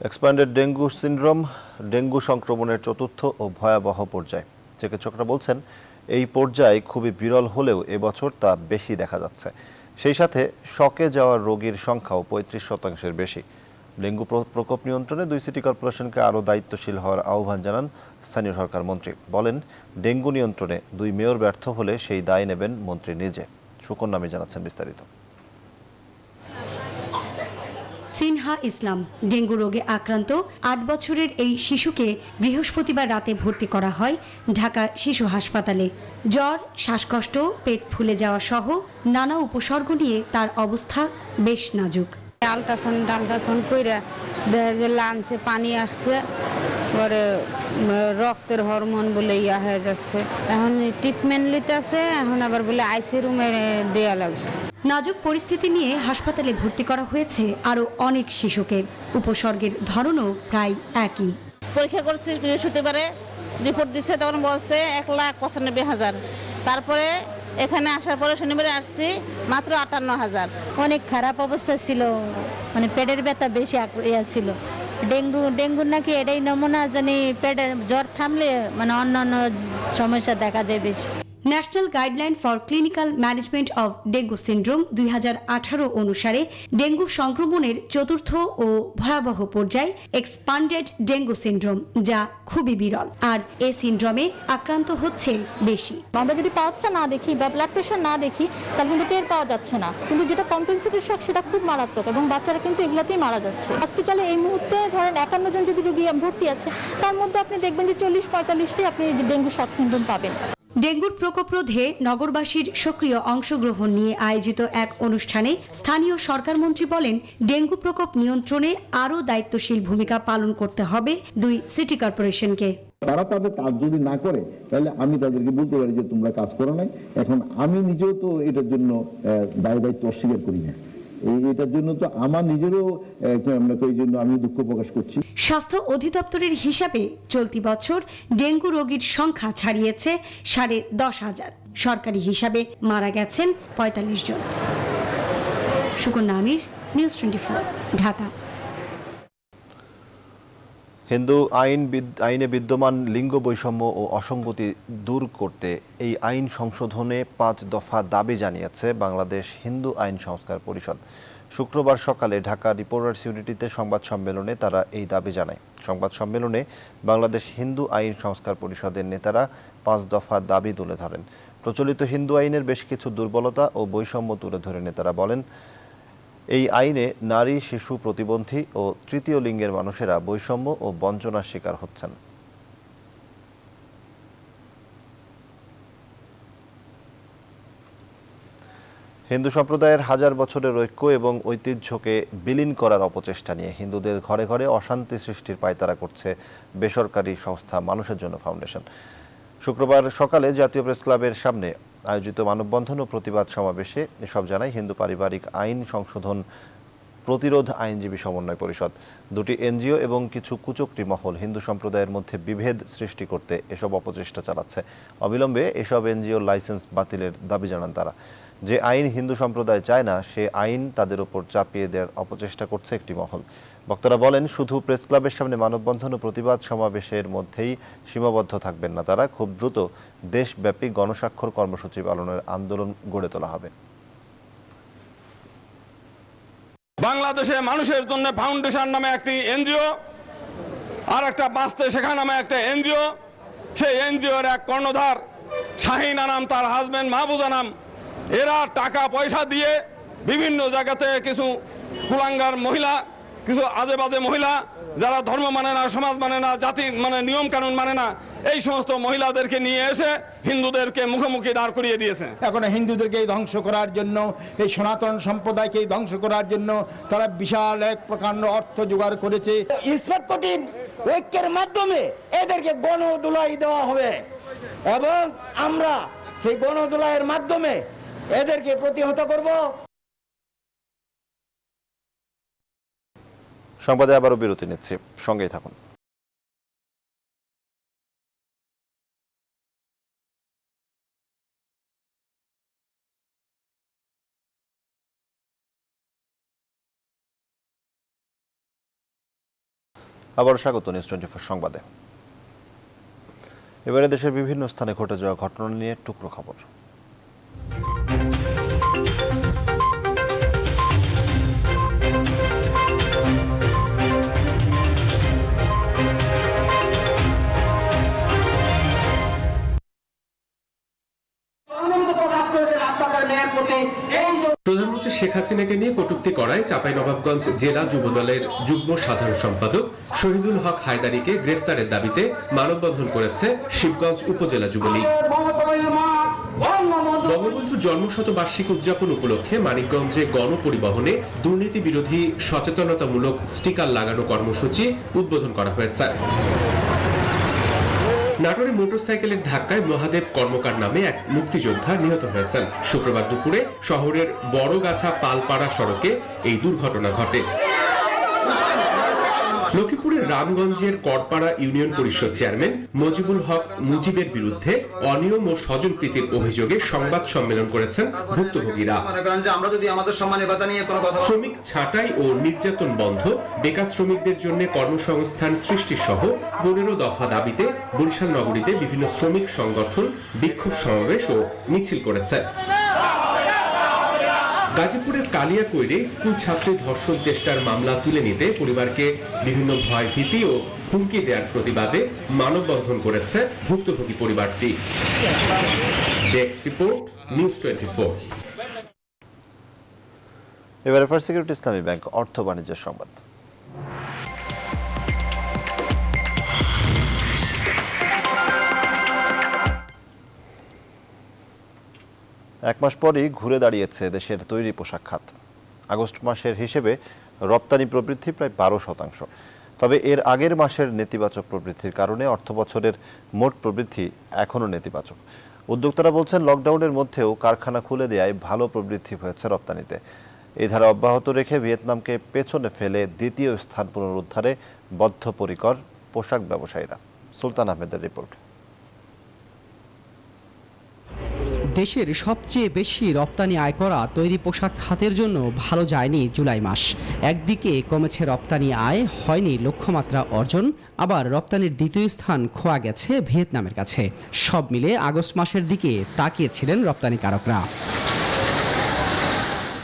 এক্সপ্যান্ডেড ডেঙ্গু সিনড্রোম ডেঙ্গু সংক্রমণের চতুর্থ ও ভয়াবহ পর্যায়। চিকিৎসকরা বলছেন এই পর্যায় খুবই বিরল হলেও এবছর তা বেশি দেখা যাচ্ছে। সেই সাথে শকে যাওয়া রোগীর সংখ্যাও 35% বেশি। ডেঙ্গু প্রকোপ নিয়ন্ত্রণে 2 সিটি কর্পোরেশনকে আরও দায়িত্বশীল হওয়ার আহ্বান জানান স্থানীয় সরকার মন্ত্রী। বলেন, ডেঙ্গু নিয়ন্ত্রণে 2 মেয়র ব্যর্থ হলে সেই দায় নেবেন মন্ত্রী নিজে। সুকন্যা জানাচ্ছেন বিস্তারিত। নেহা ইসলাম। ডেঙ্গু রোগে আক্রান্ত 8 বছরের এই শিশুকে বৃহস্পতিবার রাতে ভর্তি করা হয় ঢাকা শিশু হাসপাতালে। জ্বর, শ্বাসকষ্ট, পেট ফুলে যাওয়া সহ নানা উপসর্গ নিয়ে তার অবস্থা বেশ নাজুক। আল্ট্রাসাউন্ড কইরা দেখা যে লাঞ্চে পানি আসছে, পরে রক্তের হরমোন বলে ইয়া হয়ে যাচ্ছে। এখন ট্রিটমেন্ট নিতে আছে, এখন আবার বলে আইসি রুমে দেওয়া লাগবে। নাজুক পরিস্থিতি নিয়ে হাসপাতালে ভর্তি করা হয়েছে আরও অনেক শিশুকে। উপসর্গের ধরনও প্রায় একই। পরীক্ষা করছি বৃহস্পতিবারে, রিপোর্ট দিচ্ছে, তখন বলছে 1,95,000। তারপরে এখানে আসার পরে শনিবারে আসছি মাত্র 58,000। অনেক খারাপ অবস্থা ছিল, মানে পেটের ব্যথা বেশি ছিল। ডেঙ্গু নাকি এটাই নমুনা, জানি পেটে জ্বর থামলে মানে অন্যান্য সমস্যা দেখা যায় বেশি। National guideline for clinical management of dengue syndrome 2018 অনুসারে ডেঙ্গু সংক্রমণের চতুর্থ ও ভয়াবহ পর্যায় এক্সপান্ডেড ডেঙ্গু সিন্ড্রোম, যা খুবই বিরল। আর এই সিন্ড্রোমে আক্রান্ত হচ্ছে বেশি। আমরা যদি পালসটা না দেখি বা ব্লাড প্রেশার না দেখি তাহলে কিন্তু টের পাওয়া যাচ্ছে না, কিন্তু যেটা কম্পেনসেটরি শক সেটা খুব মারাত্মক এবং বাচ্চারা কিন্তু এগুলাতেই মারা যাচ্ছে। হসপিটালে এই মুহূর্তে ধরেন 51 জন যদি রোগী ভর্তি আছে, তার মধ্যে আপনি দেখবেন যে 40-45টি আপনি ডেঙ্গু শক সিন্ড্রোম পাবেন। ডেঙ্গুর প্রকোপ রোধে নগরবাসীর সক্রিয় অংশগ্রহণ নিয়ে আয়োজিত এক অনুষ্ঠানে স্থানীয় সরকারমন্ত্রী বলেন, ডেঙ্গু প্রকোপ নিয়ন্ত্রণে আরও দায়িত্বশীল ভূমিকা পালন করতে হবে 2 সিটি কর্পোরেশনকে। তারা তাদের কাজ যদি না করে তাহলে আমি তাদেরকে বলতে পারি যে তোমরা কাজ করো নাই। এখন আমি নিজেও তো এটার জন্য দায়িত্ব অস্বীকার করি না, এটার জন্য তো আমার নিজেরও এই জন্য আমি দুঃখ প্রকাশ করছি। স্বাস্থ্য অধিদপ্তরের হিসাবে চলতি বছর ডেঙ্গু রোগীর সংখ্যা ছাড়িয়েছে 10,500। সরকারি হিসাবে মারা গেছেন 45 জন। সুকন্যা আমির, নিউজ 24, ঢাকা। হিন্দু আইনে বিদ্যমান লিঙ্গ বৈষম্য ও অসঙ্গতি দূর করতে এই আইন সংশোধনে 5 দফা দাবি জানিয়েছে বাংলাদেশ হিন্দু আইন সংস্কার পরিষদ। শুক্রবার সকালে ঢাকা রিপোর্টার্স ইউনিটিতে সংবাদ সম্মেলনে তারা এই দাবি জানায়। সংবাদ সম্মেলনে বাংলাদেশ হিন্দু আইন সংস্কার পরিষদের নেতারা 5 দফা দাবি তুলে ধরেন। প্রচলিত হিন্দু আইনের বেশ কিছু দুর্বলতা ও বৈষম্য তুলে ধরে নেতারা বলেন, এই আইনে নারী, শিশু, প্রতিবন্ধী ও তৃতীয় লিঙ্গের মানুষেরা বৈষম্য ও বঞ্চনার শিকার হচ্ছেন। হিন্দু সম্প্রদায়ের হাজার বছরের ঐক্য এবং ঐতিহ্যকে বিলীন করার অপচেষ্টা নিয়ে হিন্দুদের ঘরে ঘরে অশান্তি সৃষ্টির পায়তারা করছে বেসরকারি সংস্থা মানুষের জন্য ফাউন্ডেশন। শুক্রবার সকালে জাতীয় প্রেস ক্লাবের সামনে আয়োজিত মানববন্ধন ও প্রতিবাদ সমাবেশে এসব জানায় হিন্দু পারিবারিক আইন সংশোধন প্রতিরোধ আইনজীবী সমন্বয় পরিষদ। 2টি এনজিও এবং কিছু কুচক্রী মহল হিন্দু সম্প্রদায়ের মধ্যে বিভেদ সৃষ্টি করতে এসব অপচেষ্টা চালাচ্ছে। অবিলম্বে এসব এনজিওর লাইসেন্স বাতিলের দাবি জানান তারা। যে আইন হিন্দু সম্প্রদায় চায় না, সে আইন তাদের উপর চাপিয়ে দেওয়ার অপচেষ্টা করছে একটি মহল। বক্তারা বলেন, শুধু প্রেস ক্লাবের সামনে মানববন্ধন ও প্রতিবাদ সমাবেশের মধ্যেই সীমাবদ্ধ থাকবেন না তারা। খুব দ্রুত দেশব্যাপী গণস্বাক্ষর কর্মসূচি পালনের আন্দোলন গড়ে তোলা হবে। বাংলাদেশে মানুষের জন্য ফাউন্ডেশন নামে একটি এনজিও আর একটা বাঁচতে শেখা নামে একটা এনজিও, সেই এনজিওর এক কর্ণধার শাহিন আনাম, তার হাজবেন্ড মাহবুজ আনাম, এরা টাকা পয়সা দিয়ে বিভিন্ন জায়গাতে কিছু কুলাঙ্গার মহিলা, কিছু আজে বাজে মহিলা যারা ধর্ম মানে না, সমাজ মানে না, জাতি মানে নিয়ম কানুন মানে না, এই সমস্ত মহিলাদেরকে নিয়ে এসে হিন্দুদেরকে মুখোমুখি দাঁড় করিয়ে দিয়েছে। এখন হিন্দুদেরকে ধ্বংস করার জন্য, এই সনাতন সম্প্রদায়কে ধ্বংস করার জন্য তারা বিশাল এক প্রকার অর্থ জোগাড় করেছে। ইস্পাতটির ঐক্যের মাধ্যমে এদেরকে গণদোলাই দেওয়া হবে এবং আমরা সেই গণদোলাইয়ের মাধ্যমে এদেরকে প্রতিহত করব। সংবাদে আবারও বিরতি নিচ্ছি, সঙ্গেই থাকুন। আবারও স্বাগত নিউজ 24 সংবাদে। এবারে দেশের বিভিন্ন স্থানে ঘটে যাওয়া ঘটনা নিয়ে টুকরো খবর। প্রধানমন্ত্রী শেখ শেখ হাসিনাকে নিয়ে কটূক্তি করায় চাঁপাইনবাবগঞ্জ জেলা যুবদলের যুগ্ম সাধারণ সম্পাদক শহীদুল হক হায়দারীকে গ্রেফতারের দাবিতে মানববন্ধন করেছে শিবগঞ্জ উপজেলা যুবলীগ। বঙ্গবন্ধুর জন্মশতবার্ষিকী উদযাপন উপলক্ষে মানিকগঞ্জে গণপরিবহনে দুর্নীতি বিরোধী সচেতনতামূলক স্টিকার লাগানো কর্মসূচি উদ্বোধন করা হয়েছে। নাটোরে মোটরসাইকেলের ধাক্কায় মহাদেব কর্মকার নামে এক মুক্তিযোদ্ধা নিহত হয়েছেন। শুক্রবার দুপুরে শহরের বড়গাছা পালপাড়া সড়কে এই দুর্ঘটনা ঘটে। লক্ষ্মীপুরের রামগঞ্জের করপাড়া ইউনিয়ন পরিষদ চেয়ারম্যান মজিবুল হক মুজিবের বিরুদ্ধে অনিয়ম ও স্বজনপ্রীতির অভিযোগে সংবাদ সম্মেলন করেছেন ভুক্তভোগীরা। শ্রমিক ছাঁটাই ও নির্যাতন বন্ধ, বেকার শ্রমিকদের জন্য কর্মসংস্থান সৃষ্টি সহ 15 দফা দাবিতে বরিশাল নগরীতে বিভিন্ন শ্রমিক সংগঠন বিক্ষোভ সমাবেশ ও মিছিল করেছে। গাজীপুরের কালিয়াকৈরে স্কুল ছাত্রী ধর্ষণ চেষ্টার মামলা তুলে নিতে পরিবারকে বিভিন্ন ভয় ভীতি ও হুমকি দেওয়ার প্রতিবাদে মানববন্ধন করেছে ভুক্তভোগী পরিবারটি। Desk report, news 24। এবারে ফার্স্ট সিকিউরিটি ইসলামী ব্যাংক অর্থ বাণিজ্যের সংবাদ। এক মাস পরই ঘুরে দাঁড়িয়েছে দেশের তৈরি পোশাক খাত। আগস্ট মাসের হিসেবে রপ্তানি প্রবৃদ্ধি প্রায় 12%। তবে এর আগের মাসের নেতিবাচক প্রবৃদ্ধির কারণে অর্থবছরের মোট প্রবৃদ্ধি এখনও নেতিবাচক। উদ্যোক্তারা বলছেন, লকডাউনের মধ্যেও কারখানা খুলে দেওয়ায় ভালো প্রবৃদ্ধি হয়েছে রপ্তানিতে। এই ধারা অব্যাহত রেখে ভিয়েতনামকে পেছনে ফেলে দ্বিতীয় স্থান পুনরুদ্ধারে বদ্ধপরিকর পোশাক ব্যবসায়ীরা। সুলতান আহমেদের রিপোর্ট। দেশের সবচেয়ে বেশি রপ্তানি আয় করা তৈরি পোশাক খাতের জন্য ভালো যায়নি জুলাই মাস। একদিকে কমেছে রপ্তানি আয়, হয়নি লক্ষ্যমাত্রা অর্জন, আবার রপ্তানির দ্বিতীয় স্থান খোয়া গেছে ভিয়েতনামের কাছে। সব মিলে আগস্ট মাসের দিকে তাকিয়েছিলেন রপ্তানিকারকরা।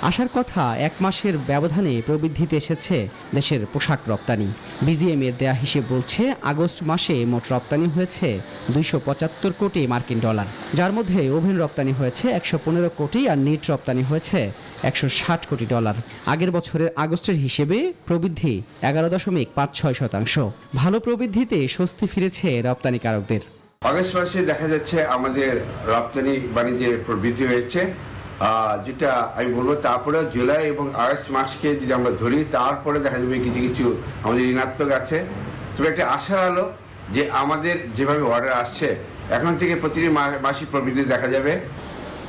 আসার কথা এক মাসের ব্যবধানে প্রবৃদ্ধিতে এসেছে দেশের পোশাক রপ্তানি। বিজিএম এর দেয়া হিসেব বলছে, আগস্ট মাসে মোট রপ্তানি হয়েছে 275 কোটি মার্কিন ডলার, যার মধ্যে ওভেন রপ্তানি হয়েছে 115 কোটি আর নিট রপ্তানি হয়েছে 160 কোটি ডলার। আগের বছরের আগস্টের হিসেবে প্রবৃদ্ধি 11.56%। ভালো প্রবৃদ্ধিতে স্বস্তি ফিরেছে রপ্তানিকারকদের। আগস্ট মাসে দেখা যাচ্ছে আমাদের রপ্তানি বাণিজ্যের প্রবৃদ্ধি হয়েছে, যেটা আমি বলবো। তারপরে জুলাই এবং আগস্ট মাসকে যদি আমরা ধরি, তারপরে দেখা যাবে কিছু কিছু আমাদের ঋণাত্মক আছে। তবে একটা আশার আলো যে আমাদের যেভাবে অর্ডার আসছে, এখন থেকে প্রতিটি মাসিক প্রবৃদ্ধি দেখা যাবে।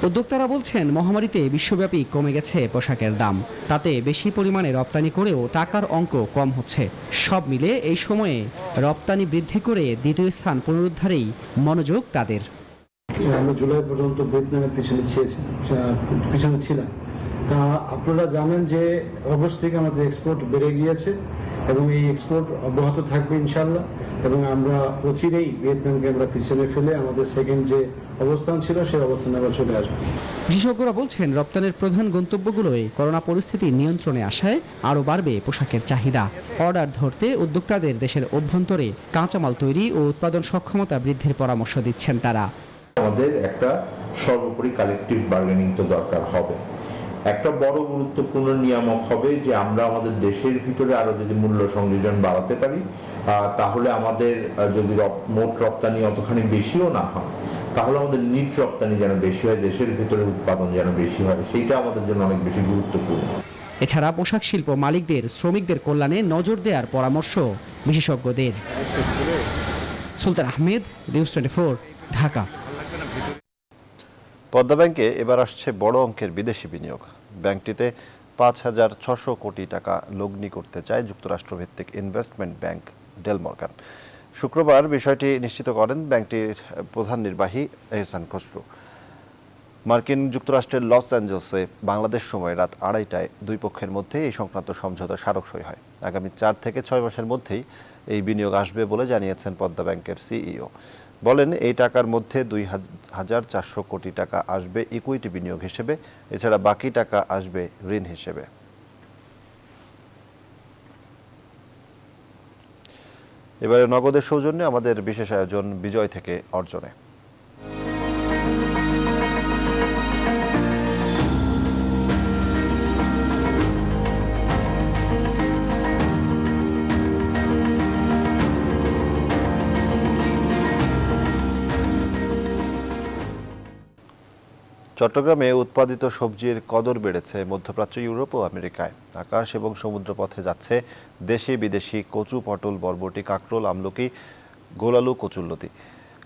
উদ্যোক্তারা বলছেন, মহামারীতে বিশ্বব্যাপী কমে গেছে পোশাকের দাম, তাতে বেশি পরিমাণে রপ্তানি করেও টাকার অঙ্ক কম হচ্ছে। সব মিলে এই সময়ে রপ্তানি বৃদ্ধি করে দ্বিতীয় স্থান পুনরুদ্ধারেই মনোযোগ তাদের। আমরা জুলাই পর্যন্ত ভিয়েতনামের পিছনে ছিলাম। তা আপনারা জানেন যে অগস্ট থেকে আমাদের এক্সপোর্ট বেড়ে গিয়েছে এবং এই এক্সপোর্ট অব্যাহত থাকবে ইনশাল্লাহ। এবং আমরা অচিরেই ভিয়েতনামকে আমরা পিছনে ফেলে আমাদের সেকেন্ড যে অবস্থান ছিল সেই অবস্থানে আবার চলে আসবে। বিশেষজ্ঞরা বলছেন, রপ্তানির প্রধান গন্তব্যগুলোয় করোনা পরিস্থিতি নিয়ন্ত্রণে আসায় আরও বাড়বে পোশাকের চাহিদা। অর্ডার ধরতে উদ্যোক্তাদের দেশের অভ্যন্তরে কাঁচামাল তৈরি ও উৎপাদন সক্ষমতা বৃদ্ধির পরামর্শ দিচ্ছেন তারা। আমাদের একটা সর্বোপরি কালেকটিভ বার্গেনিং তো দরকার হবে। একটা বড় গুরুত্বপূর্ণ নিয়ামক হবে যে আমরা আমাদের দেশের ভিতরে আরো যদি মূল্য সংযোজন বাড়াতে পারি, তাহলে আমাদের যদি মোট রপ্তানি অতখানি বেশিও না হয়, তাহলে আমাদের নিট রপ্তানি যেন বেশি হয়, দেশের ভিতরে উৎপাদন যেন বেশি হয়, সেইটা আমাদের জন্য অনেক বেশি গুরুত্বপূর্ণ। এছাড়া পোশাক শিল্প মালিকদের শ্রমিকদের কল্যাণে নজর দেওয়ার পরামর্শ বিশেষজ্ঞদের। সুলতান আহমেদ, নিউজ 24, ঢাকা। পদ্মা ব্যাংকে এবার আসছে বড় অঙ্কের বিদেশি বিনিয়োগ। ব্যাংকটিতে 5,600 কোটি টাকা লগ্নি করতে চায় যুক্তরাষ্ট্রভিত্তিক ইনভেস্টমেন্ট ব্যাংক ডেলমর্গান। শুক্রবার বিষয়টি নিশ্চিত করেন ব্যাংকটির প্রধান নির্বাহী এহসান খসরু। মার্কিন যুক্তরাষ্ট্রের লস অ্যাঞ্জেলসে বাংলাদেশ সময় রাত 2:30টায় দুই পক্ষের মধ্যে এই সংক্রান্ত সমঝোতা স্মারক সই হয়। আগামী 4 থেকে 6 মাসের মধ্যেই এই বিনিয়োগ আসবে বলে জানিয়েছেন পদ্মা ব্যাংকের সিইও। বলেন, এই টাকার মধ্যে 2,400 কোটি টাকা আসবে ইকুইটি বিনিয়োগ হিসেবে, এছাড়া বাকি টাকা আসবে ঋণ হিসেবে। এবারে নগদের সৌজন্যে আমাদের বিশেষ আয়োজন বিজয় থেকে অর্জনে। চট্টগ্রামে উৎপাদিত সবজির কদর বেড়েছে মধ্যপ্রাচ্য, ইউরোপ ও আমেরিকায়। আকাশ এবং সমুদ্রপথে যাচ্ছে দেশি বিদেশি কচু, পটল, বরবটি, কাঁকরোল, আমলকি, গোলালু, কচুল্লতি।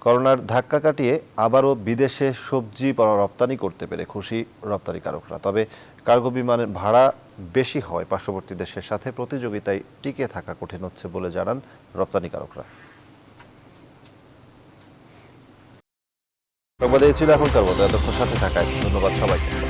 করোনার ধাক্কা কাটিয়ে আবারও বিদেশে সবজি রপ্তানি করতে পেরে খুশি রপ্তানিকারকরা। তবে কার্গো বিমানের ভাড়া বেশি হয় পার্শ্ববর্তী দেশের সাথে প্রতিযোগিতায় টিকে থাকা কঠিন হচ্ছে বলে জানান রপ্তানিকারকরা। সংবাদ এই ছিল এখনকার মতো। এতক্ষণ সাথে থাকায় ধন্যবাদ সবাইকে।